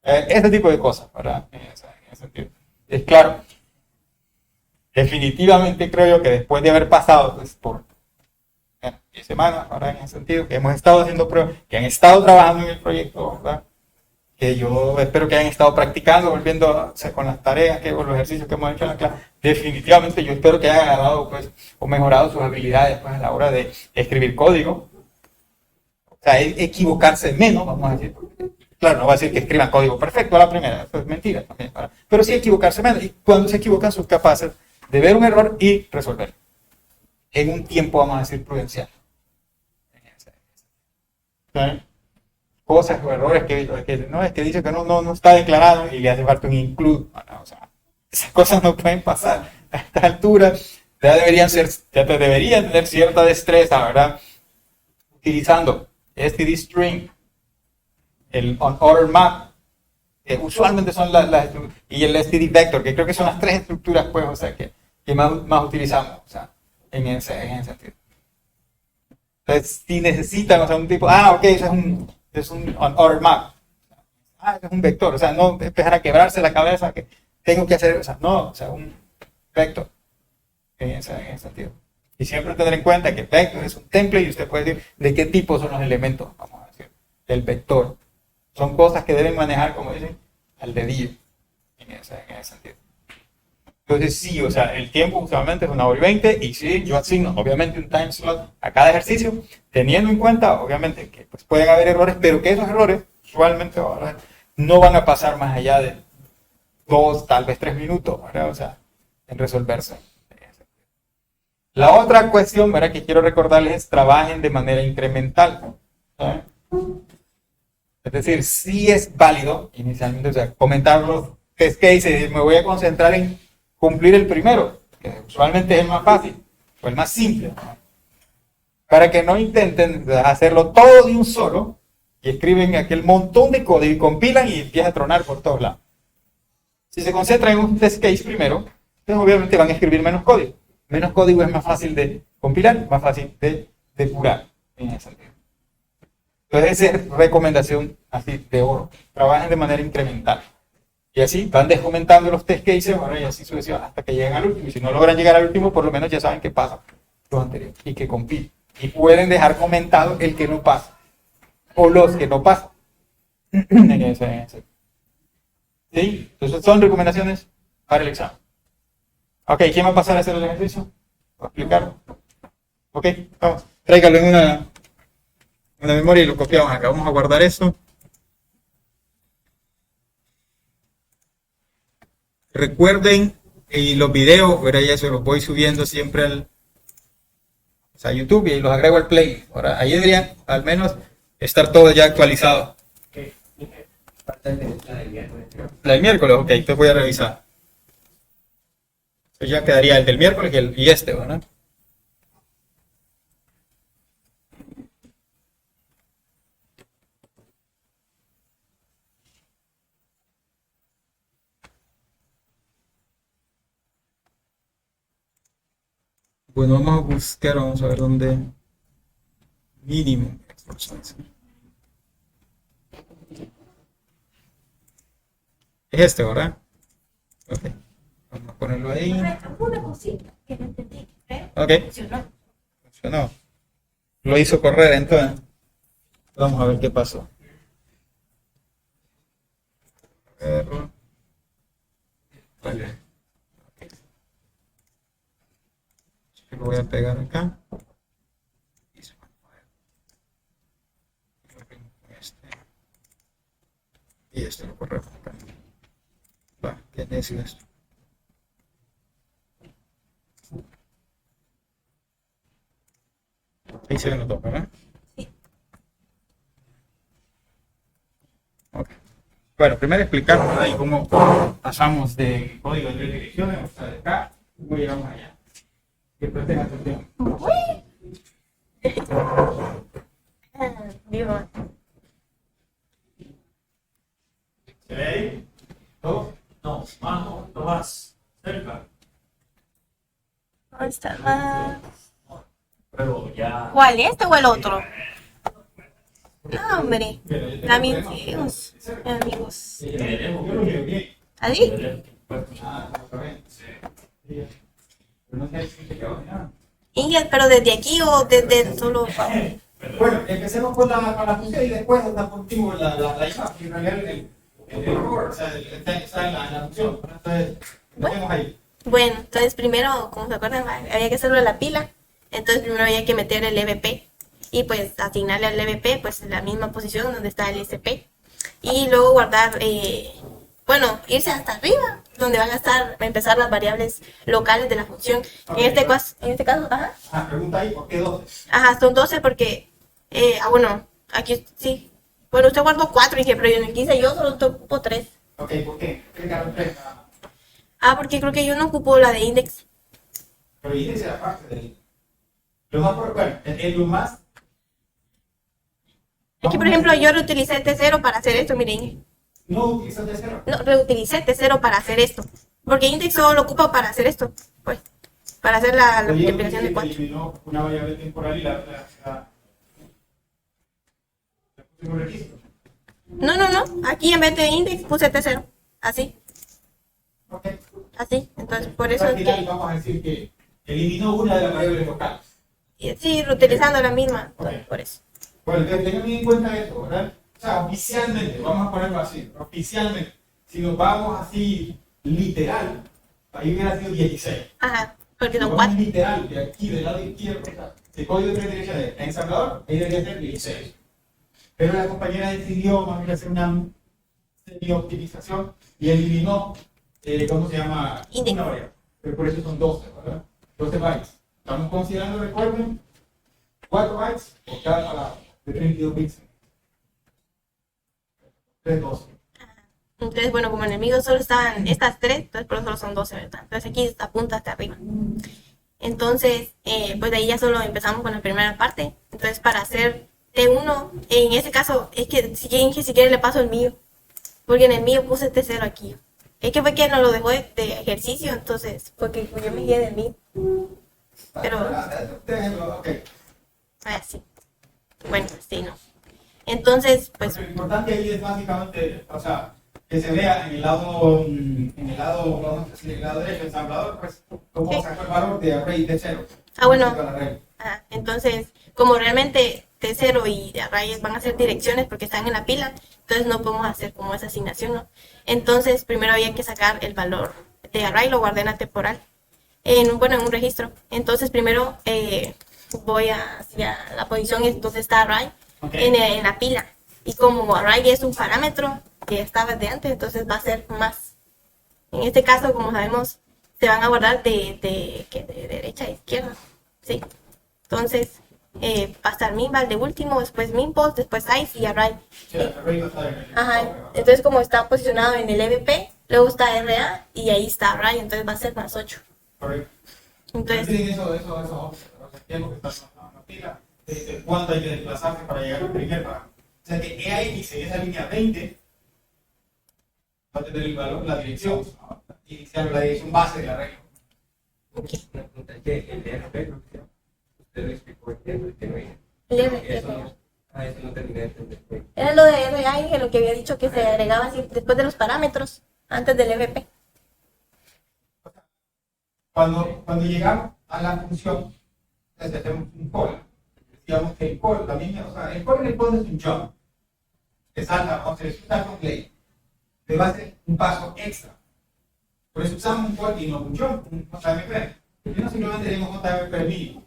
Ese tipo de cosas, ¿verdad? En ese sentido. Es claro. Definitivamente creo yo que después de haber pasado pues, por 10 semanas, ahora en ese sentido, que hemos estado haciendo pruebas, que han estado trabajando en el proyecto, ¿verdad? Que yo espero que hayan estado practicando, volviendo con las tareas, con los ejercicios que hemos hecho en la clase. Definitivamente yo espero que hayan agarrado pues, o mejorado sus habilidades pues, a la hora de escribir código. O sea, equivocarse menos, vamos a decir. Claro, no va a decir que escriban código perfecto a la primera, eso es mentira también. ¿Verdad? Pero sí equivocarse menos. Y cuando se equivocan son capaces de ver un error y resolver. En un tiempo, vamos a decir, prudencial. ¿Sí? Cosas o errores que no es que dice que no está declarado y le hace falta un include. O sea, esas cosas no pueden pasar. A esta altura ya deberían tener cierta destreza, ¿verdad? Utilizando std string, el on-order map, que usualmente son y el std vector, que creo que son las 3 estructuras, pues, o sea, que más utilizamos, o sea, en ese sentido. Entonces, si necesitan, o sea, un tipo, ok, eso es un on-order map. Eso es un vector, o sea, no empezar a quebrarse la cabeza que tengo que hacer, o sea, no, o sea, un vector en ese sentido. Y siempre tener en cuenta que vector es un template y usted puede decir de qué tipo son los elementos, vamos a decir, del vector. Son cosas que deben manejar, como dicen, al dedillo en ese sentido. Entonces sí, o sea, el tiempo usualmente es 1 hora y 20 y sí, yo asigno obviamente un time slot a cada ejercicio, teniendo en cuenta obviamente que pues, pueden haber errores, pero que esos errores usualmente ahora no van a pasar más allá de 2, tal vez 3 minutos, ¿verdad? O sea, en resolverse. La otra cuestión, ¿verdad?, que quiero recordarles es trabajen de manera incremental. ¿Sí? Es decir, sí es válido inicialmente, o sea, comentar los test cases, me voy a concentrar en cumplir el primero, que usualmente es el más fácil, o el más simple, para que no intenten hacerlo todo de un solo, y escriben aquel montón de código, y compilan y empieza a tronar por todos lados. Si se concentran en un test case primero, entonces obviamente van a escribir menos código. Menos código es más fácil de compilar, más fácil de depurar, en ese sentido. Entonces esa es recomendación así de oro, trabajen de manera incremental. Y así van descomentando los test cases, y así sucesivamente hasta que lleguen al último. Y si no logran llegar al último, por lo menos ya saben qué pasa los anteriores y que compilen. Y pueden dejar comentado el que no pasa o los que no pasan. ¿Sí? Entonces son recomendaciones para el examen. Ok, ¿quién va a pasar a hacer el ejercicio? ¿Voy a explicar? Ok, vamos. Tráigalo en una memoria y lo copiamos acá. Vamos a guardar eso. Recuerden, y los videos, ¿verdad? Ya se los voy subiendo siempre a YouTube y los agrego al Play. Ahora, ahí deberían al menos estar todo ya actualizado. Falta la del miércoles. La del miércoles, ok, entonces voy a revisar. Entonces ya quedaría el del miércoles y este, ¿verdad? Bueno, vamos a buscar, vamos a ver dónde mínimo. Es este, ¿verdad? Ok. Vamos a ponerlo ahí. Una cosita que no entendí, pero Ok. funcionó. Funcionó. Lo hizo correr entonces. Vamos a ver qué pasó. A ver. Vale. Lo voy a pegar acá. Y este lo corremos acá. Va, qué necio esto. Ahí se ven los dos, ¿verdad? Sí. Ok. Bueno, primero explicar, ¿verdad? Y cómo pasamos de código de 3 direcciones, o sea, de acá, cómo llegamos allá. Que presten atención. Vivo. ¿Se ve ahí? ¿Todo? No, mano, no más. Cerca. ¿Dónde está más? Pero ya. ¿Cuál? ¿Este o el otro? No, hombre. Amigos. Amigos. Yo lo veo bien. ¿Ahí? Ah, exactamente. Sí. Pero no sé si se quedó nada. Ingrid, ¿pero desde aquí o desde solo? Bueno, empecemos con la función y después está contigo la hija, que en realidad el core, o sea, está en la función. Entonces, empecemos ahí. Bueno, entonces primero, como se acuerdan, había que hacerlo a la pila. Entonces primero había que meter el EVP y pues asignarle al EVP pues la misma posición donde está el SP. Y luego guardar, bueno, irse hasta arriba, donde van a empezar las variables locales de la función. Ok. En este caso, ajá. Ah, pregunta ahí, ¿por qué 12? Ajá, son 12 porque, bueno, aquí sí. Bueno, usted guardó 4 y que, pero yo no quise, yo solo ocupo 3. Ok, ¿por qué? Explícanos tres. Porque creo que yo no ocupo la de index. Pero dice la parte del... Lo más, bueno, lo más... Es que, por ejemplo, yo reutilicé T0 para hacer esto, miren. No utilizas de cero. No, reutilicé T0 para hacer esto. Porque index solo lo ocupa para hacer esto. Pues, para hacer la Pero yo multiplicación de 4. eliminó una variable temporal y la puse en un registro. No. Aquí en vez de index puse T0. Así, Ok. así. Entonces, por eso Al es final que... vamos a decir que eliminó una de las variables locales. Sí, reutilizando la misma. Entonces, por eso. Bueno, entonces tengan bien en cuenta esto, ¿verdad? O sea, oficialmente, vamos a ponerlo así, oficialmente, si nos vamos así literal, ahí hubiera sido 16. Ajá, porque Si son vamos 4. literal, de aquí, del lado izquierdo, o sea, de código de 3 direcciones, en ensamblador, ahí debería ser 16. Pero la compañera decidió más bien hacer una semi-optimización y eliminó, ¿cómo se llama? Index. Una variable. Pero por eso son 12, ¿verdad? 12 bytes. Estamos considerando, recuerden, 4 bytes por cada palabra, de 32 bits. 312. Entonces, bueno, como enemigos solo estaban estas 3, entonces por eso solo son 12, ¿verdad? Entonces aquí apunta hasta arriba. Entonces, pues de ahí ya solo empezamos con la primera parte. Entonces, para hacer T1, en ese caso, es que si quiere le paso el mío. Porque en el mío puse T0 aquí. Es que fue que nos lo dejó de ejercicio, entonces, porque yo me guié del mío. Pero, Ok. así. Bueno, sí, no. Entonces, pues, Lo importante ahí es básicamente, o sea, que se vea en el lado, vamos a decir, en el lado derecho del ensamblador, pues, cómo Sí. sacó el valor de array de 0. Bueno. Entonces, como realmente T0 y de array van a ser direcciones porque están en la pila, entonces no podemos hacer como esa asignación, ¿no? Entonces, primero había que sacar el valor de array, lo guardé en la temporal, en un registro. Entonces, primero voy hacia la posición donde está array, Ok. en la pila. Y como array es un parámetro que estaba de antes, entonces va a ser más. En este caso, como sabemos, se van a guardar de derecha a izquierda. ¿Sí? Entonces, va a estar minval de último, después minpost, después size y array. Sí, el array va a estar en el- Ajá. Entonces, como está posicionado en el EVP, luego está RA y ahí está array, entonces va a ser más 8. Correcto. Entonces, Tienen eso, o sea, tiempo que está en la pila, de cuánto hay que desplazarse para llegar al primer parámetro. O sea que EAX en esa línea 20 va a tener el valor, la dirección, ¿no? Inicial, la dirección base del arreglo. Una pregunta, es que el DRP, creo que usted lo explicó, el que no viene. el Eso RA. no, eso no terminé de entender. Era lo de RA y lo que había dicho que se agregaba así después de los parámetros, antes del EVP. Cuando llegamos a la función, entonces hacemos un call. Digamos que el call también, o sea, el call en el fondo es un jump. Que salta, o sea, es un salto play. Te va a hacer un paso extra. Por eso usamos un call y no un jump, un JMP. Porque no simplemente tenemos JMP mínimo.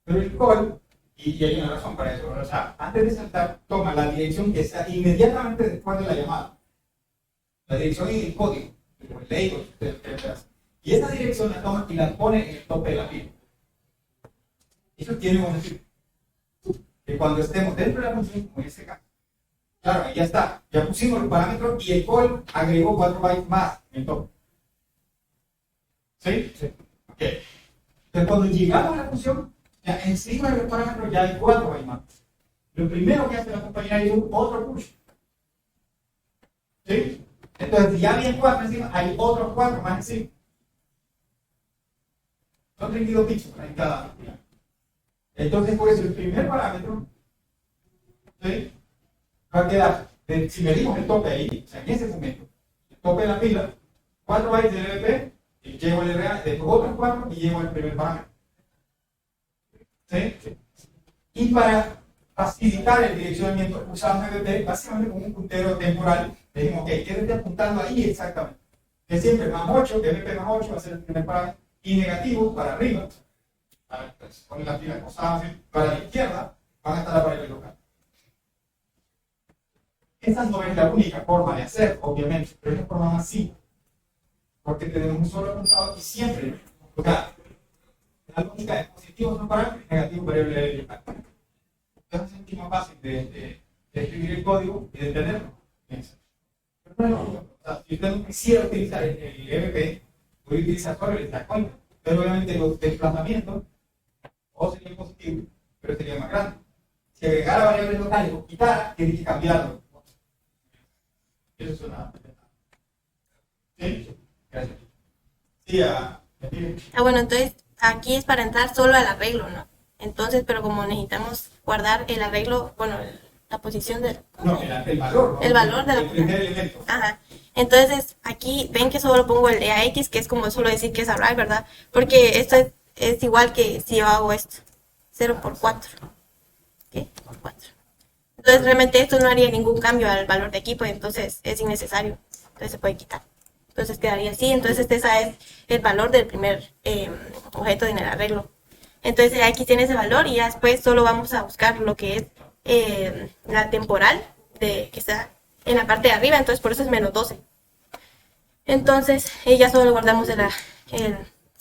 Pero el call, y hay una razón para eso, o sea, antes de saltar, toma la dirección que está inmediatamente después de la llamada. La dirección y el código, el label que hace. Y esa dirección la toma y la pone en el tope de la pila. Eso tiene un decir que cuando estemos dentro de la función, como en este caso, claro, ahí ya está, ya pusimos los parámetros y el call agregó 4 bytes más en el tope. ¿Sí? Sí. Ok. Entonces cuando llegamos a la función, ya encima de los parámetros ya hay 4 bytes más. Lo primero que hace la compañera es un otro push. ¿Sí? Entonces ya había 4 encima, hay otros 4 más encima. Son 32 píxeles en cada. Entonces, por eso el primer parámetro, ¿sí?, va a quedar, si medimos el tope ahí, o sea, en ese momento, el tope de la pila, 4 bytes del EVP, y llevo el RA, después otros 4 y llevo el primer parámetro. ¿Sí? Y para facilitar el direccionamiento, usamos EVP básicamente como un puntero temporal. Le dijimos, ok, ¿qué esté apuntando ahí exactamente? Que siempre más 8, EVP más 8 va a ser el primer parámetro. Y negativo para arriba, poner la pila para la izquierda, van a estar la variable local. Esa no es la única forma de hacer, obviamente, pero es la forma más simple. Porque tenemos un solo apuntador y siempre, o sea, la lógica es positivo son parámetros y negativo variable local. Entonces es mucho más fácil de escribir el código y de entenderlo. O sea, si usted no quisiera utilizar el EVP, puede utilizar solo el stack pointer, pero obviamente los desplazamientos o serían positivos, pero sería más grande. Si agregara variables locales o quitara, tiene que cambiarlo. Eso es una. ¿Sí? Gracias. Sí, Bueno, entonces aquí es para entrar solo al arreglo, ¿no? Entonces, pero como necesitamos guardar el arreglo, bueno, la posición del... No, el valor, ¿no? El valor de la... El primer elemento. Ajá. Entonces, aquí ven que solo pongo el EAX, que es como solo decir que es array, ¿verdad? Porque esto es igual que si yo hago esto. 0 por 4. ¿Qué? Por 4. Entonces, realmente esto no haría ningún cambio al valor de aquí, pues entonces es innecesario. Entonces se puede quitar. Entonces quedaría así. Entonces, ese es el valor del primer objeto en el arreglo. Entonces, aquí tiene ese valor y ya después solo vamos a buscar lo que es la temporal que está en la parte de arriba. Entonces, por eso es menos 12. Entonces, ya solo guardamos el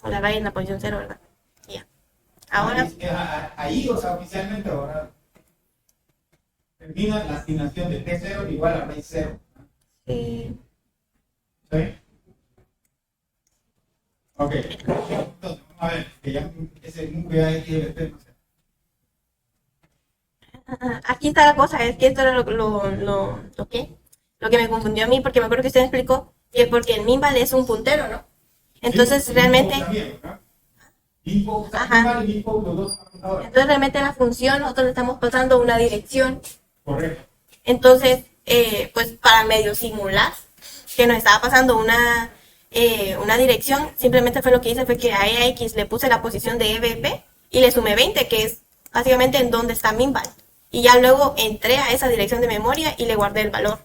array en la posición 0, ¿verdad? Y ya. Ahora... Ahí, o sea, oficialmente ahora termina la asignación de T0 igual a array 0. Sí. ¿Sí? Ok. Entonces, vamos a ver, que ya ese núcleo de XLT, no sé. Aquí está la cosa, es que esto era lo que me confundió a mí, porque me acuerdo que usted me explicó que porque el minval es un puntero, ¿no? Entonces Sí, realmente... Ajá. Los dos computadores. Entonces realmente la función nosotros le estamos pasando una dirección. Correcto. Entonces, pues para medio simular que nos estaba pasando una dirección, simplemente fue lo que hice fue que a EAX le puse la posición de EVP y le sumé 20, que es básicamente en donde está minval. Y ya luego entré a esa dirección de memoria y le guardé el valor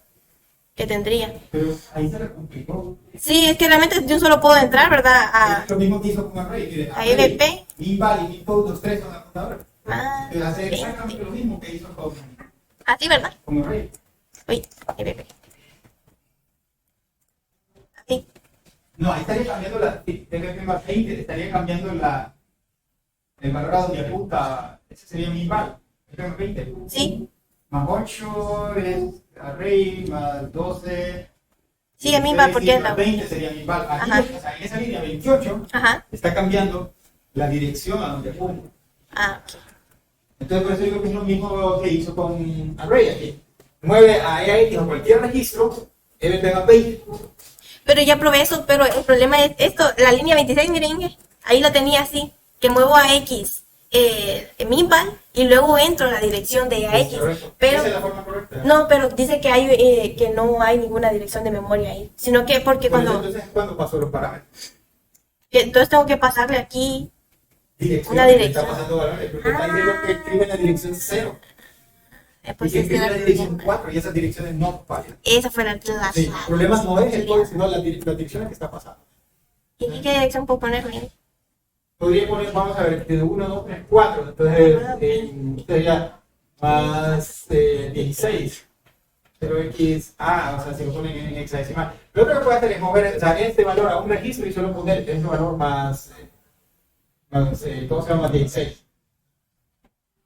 que tendría. Pero ahí se le complicó. Sí, es que realmente yo solo puedo entrar, ¿verdad? Es lo mismo que hizo con Array. Que A EVP. minval y minput, los tres son computadores. Más Hace 20. exactamente lo mismo que hizo con Así, ¿verdad? como array. Uy, EBP. Así. No, ahí estaría cambiando la TPP más 20, estaría cambiando el valor a donde apunta, ese sería mi val, TPP más 20. Sí. Más 8 es array, más 12. Sí, a mí va porque es la... más 20 sería mi val. Aquí, Ajá. o sea, en esa línea 28 Ajá. está cambiando la dirección a donde apunta. Ah, ok. Entonces, por eso digo que es lo mismo que hizo con array aquí. Mueve a EAX o cualquier registro, EBP más 20. Pero ya probé eso, pero el problema es esto, la línea 26, miren, ahí lo tenía así, que muevo a X minval y luego entro a la dirección de AX. Correcto. Pero Esa es la forma correcta. no, pero dice que hay que no hay ninguna dirección de memoria ahí, sino que porque Pues cuando entonces, ¿cuándo pasó los parámetros? entonces tengo que pasarle aquí Dirección. Una dirección. Está pasando valores. Porque está diciendo que escribe en la dirección 0. pues y que ese escribe era en el la dirección problema. 4 y esas direcciones no fallan. Esa fue la clase. Sí, el problema no es el código, sino la dirección que está pasando. ¿Y qué dirección puedo ponerle? Podría poner, vamos a ver, de 1, 2, 3, 4. Entonces, sería más 16. 0x, o sea, si lo ponen en hexadecimal. Lo otro que puede hacer es mover, o sea, este valor a un registro y solo poner este valor más, ¿cómo se llama? Más 16.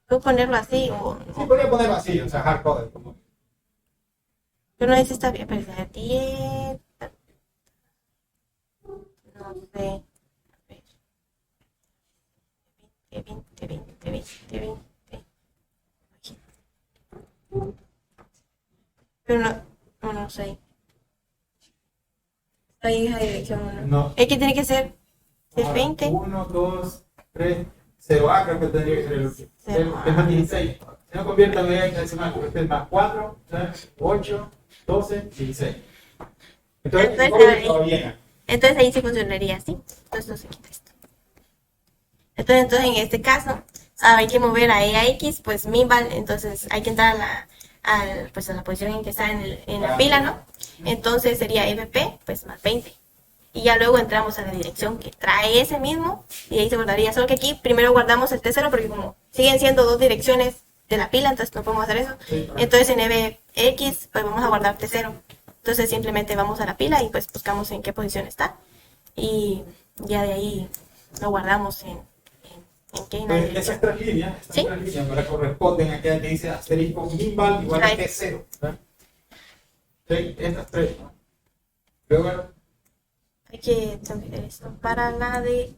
¿Puedo ponerlo así o Sí, podría ponerlo así, o sea, hardcoded. Como... yo no sé si está bien, pero es 10. No sé. A ver. 20. Pero no sé. Ahí es la dirección, ¿no? No. Es que tiene que ser 20. 1, 2, 3, 0A creo que tendría que ser el último. Cero. Es más 16. Si no convierta en hexadecimal, porque este es más 4, 8, 12, 16. Entonces, Entonces, ¿cómo ahí- está bien? Entonces ahí sí funcionaría así. Entonces no se quita esto. Entonces en este caso, hay que mover a EAX, pues minval, entonces hay que entrar pues a la posición en que está en la pila, ¿no? Entonces sería EBP, pues más 20. Y ya luego entramos a la dirección que trae ese mismo y ahí se guardaría. Solo que aquí primero guardamos el T0 porque como siguen siendo dos direcciones de la pila, entonces no podemos hacer eso. Entonces en EBX, pues vamos a guardar T0. Entonces simplemente vamos a la pila y pues buscamos en qué posición está. Y ya de ahí lo guardamos en qué en la Pues dirección. esas tres líneas, Sí. ahora corresponden a aquella que dice asterisco minval igual a Ahí. T0. ¿verdad? Sí, estas tres. Luego, Hay que cambiar esto para la de...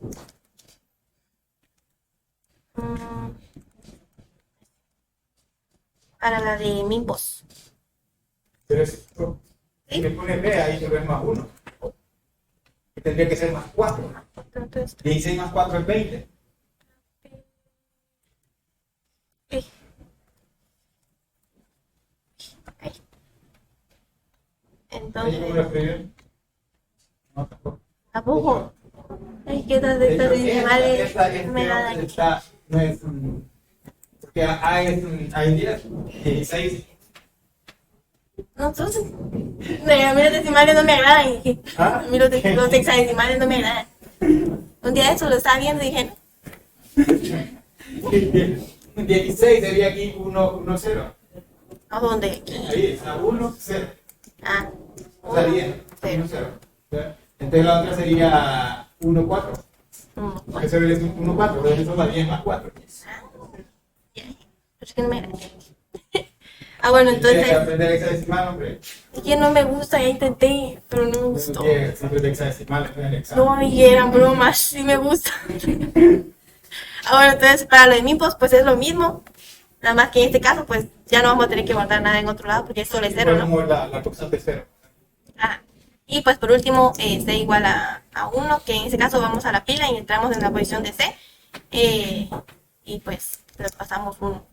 para la de Minpos. pero esto, si le pones B, ahí te ves más 1. Tendría que ser más 4. Entonces, 16 más 4 es 20. ahí. Ahí. ¿Ahí cómo lo Entonces, escribieron? No, tampoco. tampoco. Es que estas de estas decimales me da daño. Esta no es porque hay 10, 16. No, entonces, a mí los decimales no me agradan. Dije. ¿Ah? A mí los hexadecimales no me agradan. Un día eso lo estaba viendo y dije, no, 16 sería aquí 1, 0. ¿a dónde? Aquí. Ahí está 1, 0. Ah, O sea, 10, 1, 0. Entonces la otra sería 1, 4. Porque se ve 1, 4. Entonces eso va 10 más 4. Pero es que no me agrada. Bueno, Tienes que entonces, aprender hexadecimal, hombre. es que no me gusta, ya intenté, pero no me gustó. Siempre de hexadecimal en el examen. No, y eran bromas, sí me gusta. Bueno, entonces para lo de Minpos, pues es lo mismo. Nada más que en este caso, pues ya no vamos a tener que guardar nada en otro lado porque es solo es cero, ¿no? Como la constante 0. Ajá. Y pues por último, C igual a 1, que en ese caso vamos a la pila y entramos en la posición de C. Y pues le pasamos 1.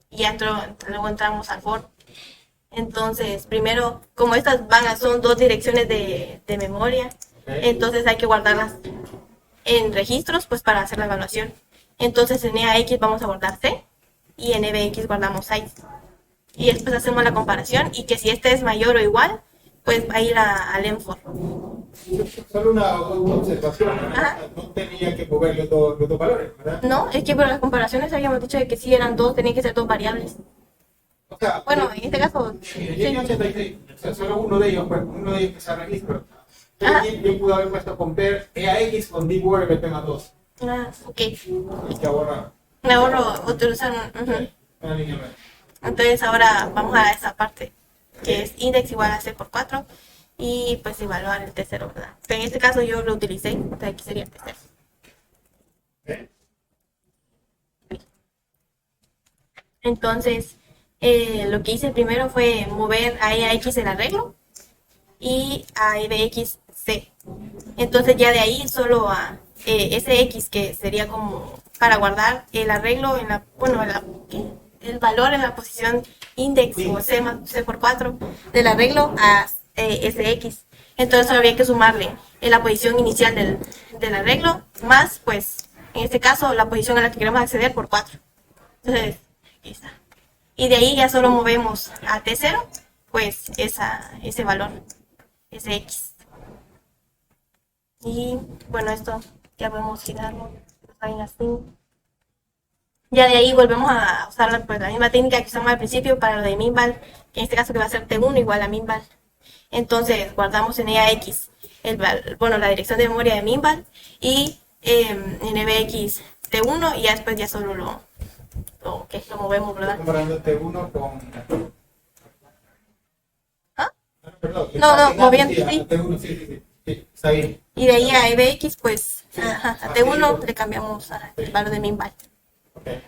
Y ya luego entramos al for. Entonces, primero, como estas son dos direcciones de memoria, entonces hay que guardarlas en registros pues para hacer la evaluación. Entonces en EAX vamos a guardar C y en EBX guardamos 6. Y después hacemos la comparación y que si este es mayor o igual, pues va a ir al ENFOR. Solo una observación, ¿verdad? Ajá. No tenía que mover los dos valores, ¿verdad? No, es que por las comparaciones habíamos dicho de que si eran dos, tenían que ser dos variables. O sea, Bueno, en este caso, en el sí. Y86, o sea, solo uno de ellos, pues, uno de ellos que se registra. Ajá. Yo pude haber puesto compare EAX con DWOR BP más 2. Ah, ok. Y que ahorra Me ahorro utilizar ujú. una línea nueva. Entonces ahora vamos a esa parte, que es index igual a C por 4 y pues evaluar el T0, ¿verdad? Pero en este caso yo lo utilicé, entonces aquí sería T0. Entonces, lo que hice primero fue mover a EAX el arreglo y a EBX C. Entonces ya de ahí solo a SX, que sería como para guardar el arreglo en la, bueno, el valor en la posición index o C, C por 4 del arreglo a SX. Entonces habría que sumarle en la posición inicial del arreglo más, pues, en este caso, la posición a la que queremos acceder por 4. Entonces, aquí está. Y de ahí ya solo movemos a T0, pues, ese valor, SX. Y bueno, esto ya podemos girarlo. Ya de ahí volvemos a usar pues, la misma técnica que usamos al principio para lo de minval, que en este caso que va a ser T1 igual a minval. Entonces guardamos en EAX la dirección de memoria de minval y en EBX T1 y ya después ya solo lo movemos, ¿verdad? Comparando T1 con... ¿Ah? Perdón, No, moviendo, sí. sí. T1, sí, está bien. Y de ahí a EBX, pues a T1 le cambiamos el valor de minval. Okay.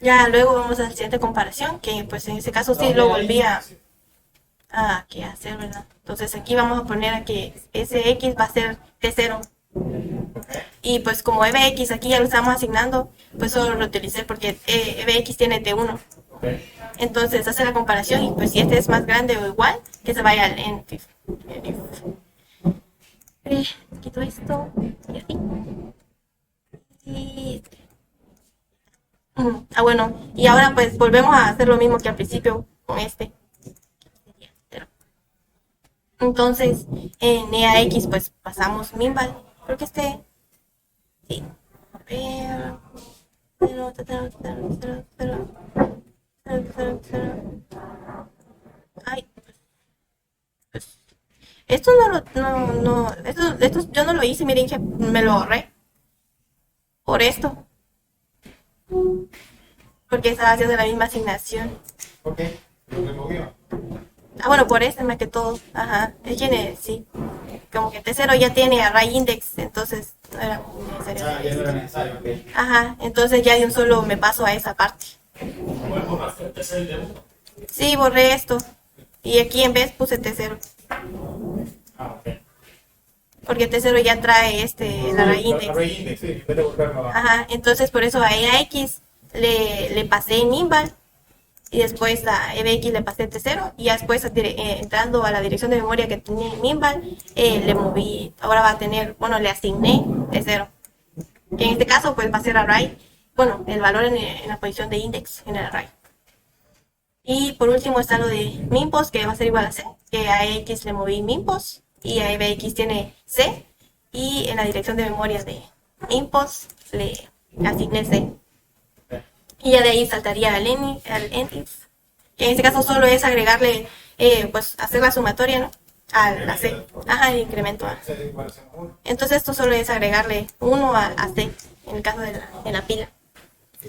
Ya luego vamos a la siguiente comparación, que pues en ese caso sí lo volví a hacer, ¿verdad? Entonces aquí vamos a poner a que SX va a ser T0. Y pues como EBX aquí ya lo estamos asignando, pues solo lo utilicé porque EBX tiene T1. Entonces hace la comparación y pues si este es más grande o igual, que se vaya al ENF. Quito esto y así. Y... bueno, y ahora pues volvemos a hacer lo mismo que al principio con este. Entonces, en EAX pues pasamos minval. Creo que sí. A ver. Ay. Pues, esto esto yo no lo hice, miren que me lo ahorré. Por esto. Porque estaba haciendo la misma asignación. Ok, lo removió. Bueno, por este más que todo. Ajá. Él tiene, sí. Como que T0 ya tiene array index, entonces no era necesario. Ya no era necesario, ok. Ajá. Entonces ya de un solo me paso a esa parte. ¿Borraste el T6 de uno? Sí, borré esto. Y aquí en vez puse T0. Ok. Porque T0 ya trae el array index. Array index, sí, en vez de buscarlo abajo. Ajá. Entonces por eso a EAX le pasé minval. Y después a EBX le pasé T0 y ya después entrando a la dirección de memoria que tenía en minval, le moví, ahora va a tener, le asigné T0. Que en este caso pues va a ser array, el valor en la posición de index en el array. Y por último está lo de minpos, que va a ser igual a C, que a EX le moví minpos y a EBX tiene C y en la dirección de memoria de minpos le asigné C. Y ya de ahí saltaría al ENIF, que en este caso solo es agregarle, hacer la sumatoria, ¿no? A la C. Ajá, el incremento A. Entonces esto solo es agregarle 1 a C, en el caso de la pila.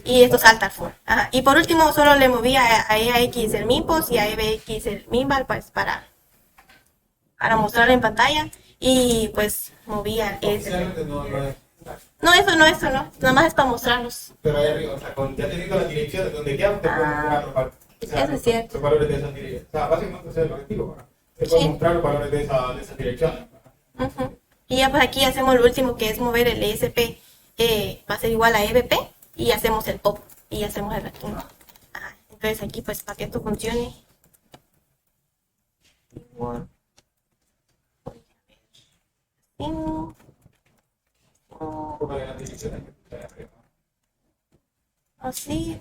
Y esto salta al for. Ajá. Y por último solo le moví a EAX el minpos y a EBX el minval, pues para mostrarlo en pantalla. Y pues moví al ESP. No, eso no, nada más es para mostrarlos. Pero ahí arriba, o sea, ya teniendo la dirección de donde quieras, te puedo mostrar los valores. Eso es cierto. Los valores de esas direcciones. O sea, básicamente ese es el objetivo, ¿verdad? Te puedo mostrar los valores de esas direcciones. Uh-huh. Y ya pues aquí hacemos lo último, que es mover el ESP, va a ser igual a EBP, y hacemos el pop, y hacemos el retorno. Entonces aquí pues para que esto funcione.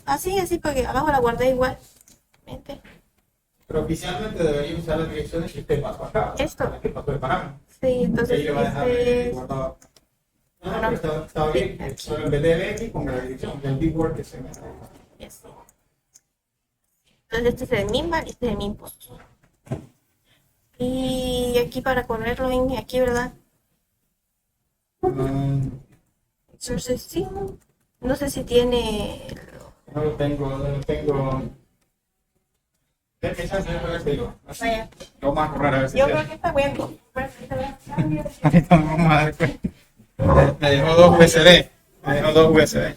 Así, porque abajo la guardé igual. Pero oficialmente debería usar las direcciones que usted pasó acá. Esto. Las que pasó de Panamá. Sí, Y entonces ahí le va a dejar este, guardado. No, Bueno, pero está bien. sí, aquí. Solo en vez de BX con la dirección del Big Word que se mete. yes. Entonces este es el min val y este es el min post. Y aquí para correrlo en aquí, ¿verdad? Entonces sí, no sé si tiene. No lo tengo, no lo tengo. Esa es la que digo. Vaya. Lo vamos a correr a ver si Yo se- creo que está bien. Ahorita nos vamos a dar cuenta. Me dejó dos USB. Me dejó dos USB.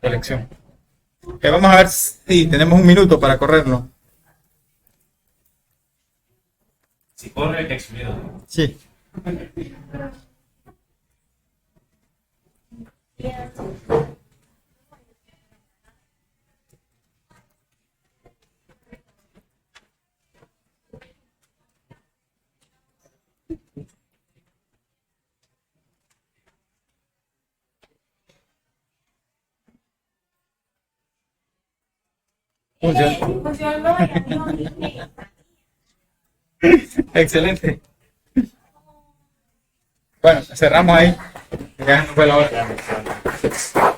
Colección. Vamos a ver si tenemos un minuto para correrlo. Si corre, te excluido. Sí. Funcionó y a mí no dije. Excelente. Bueno, cerramos ahí. Ya no fue la hora.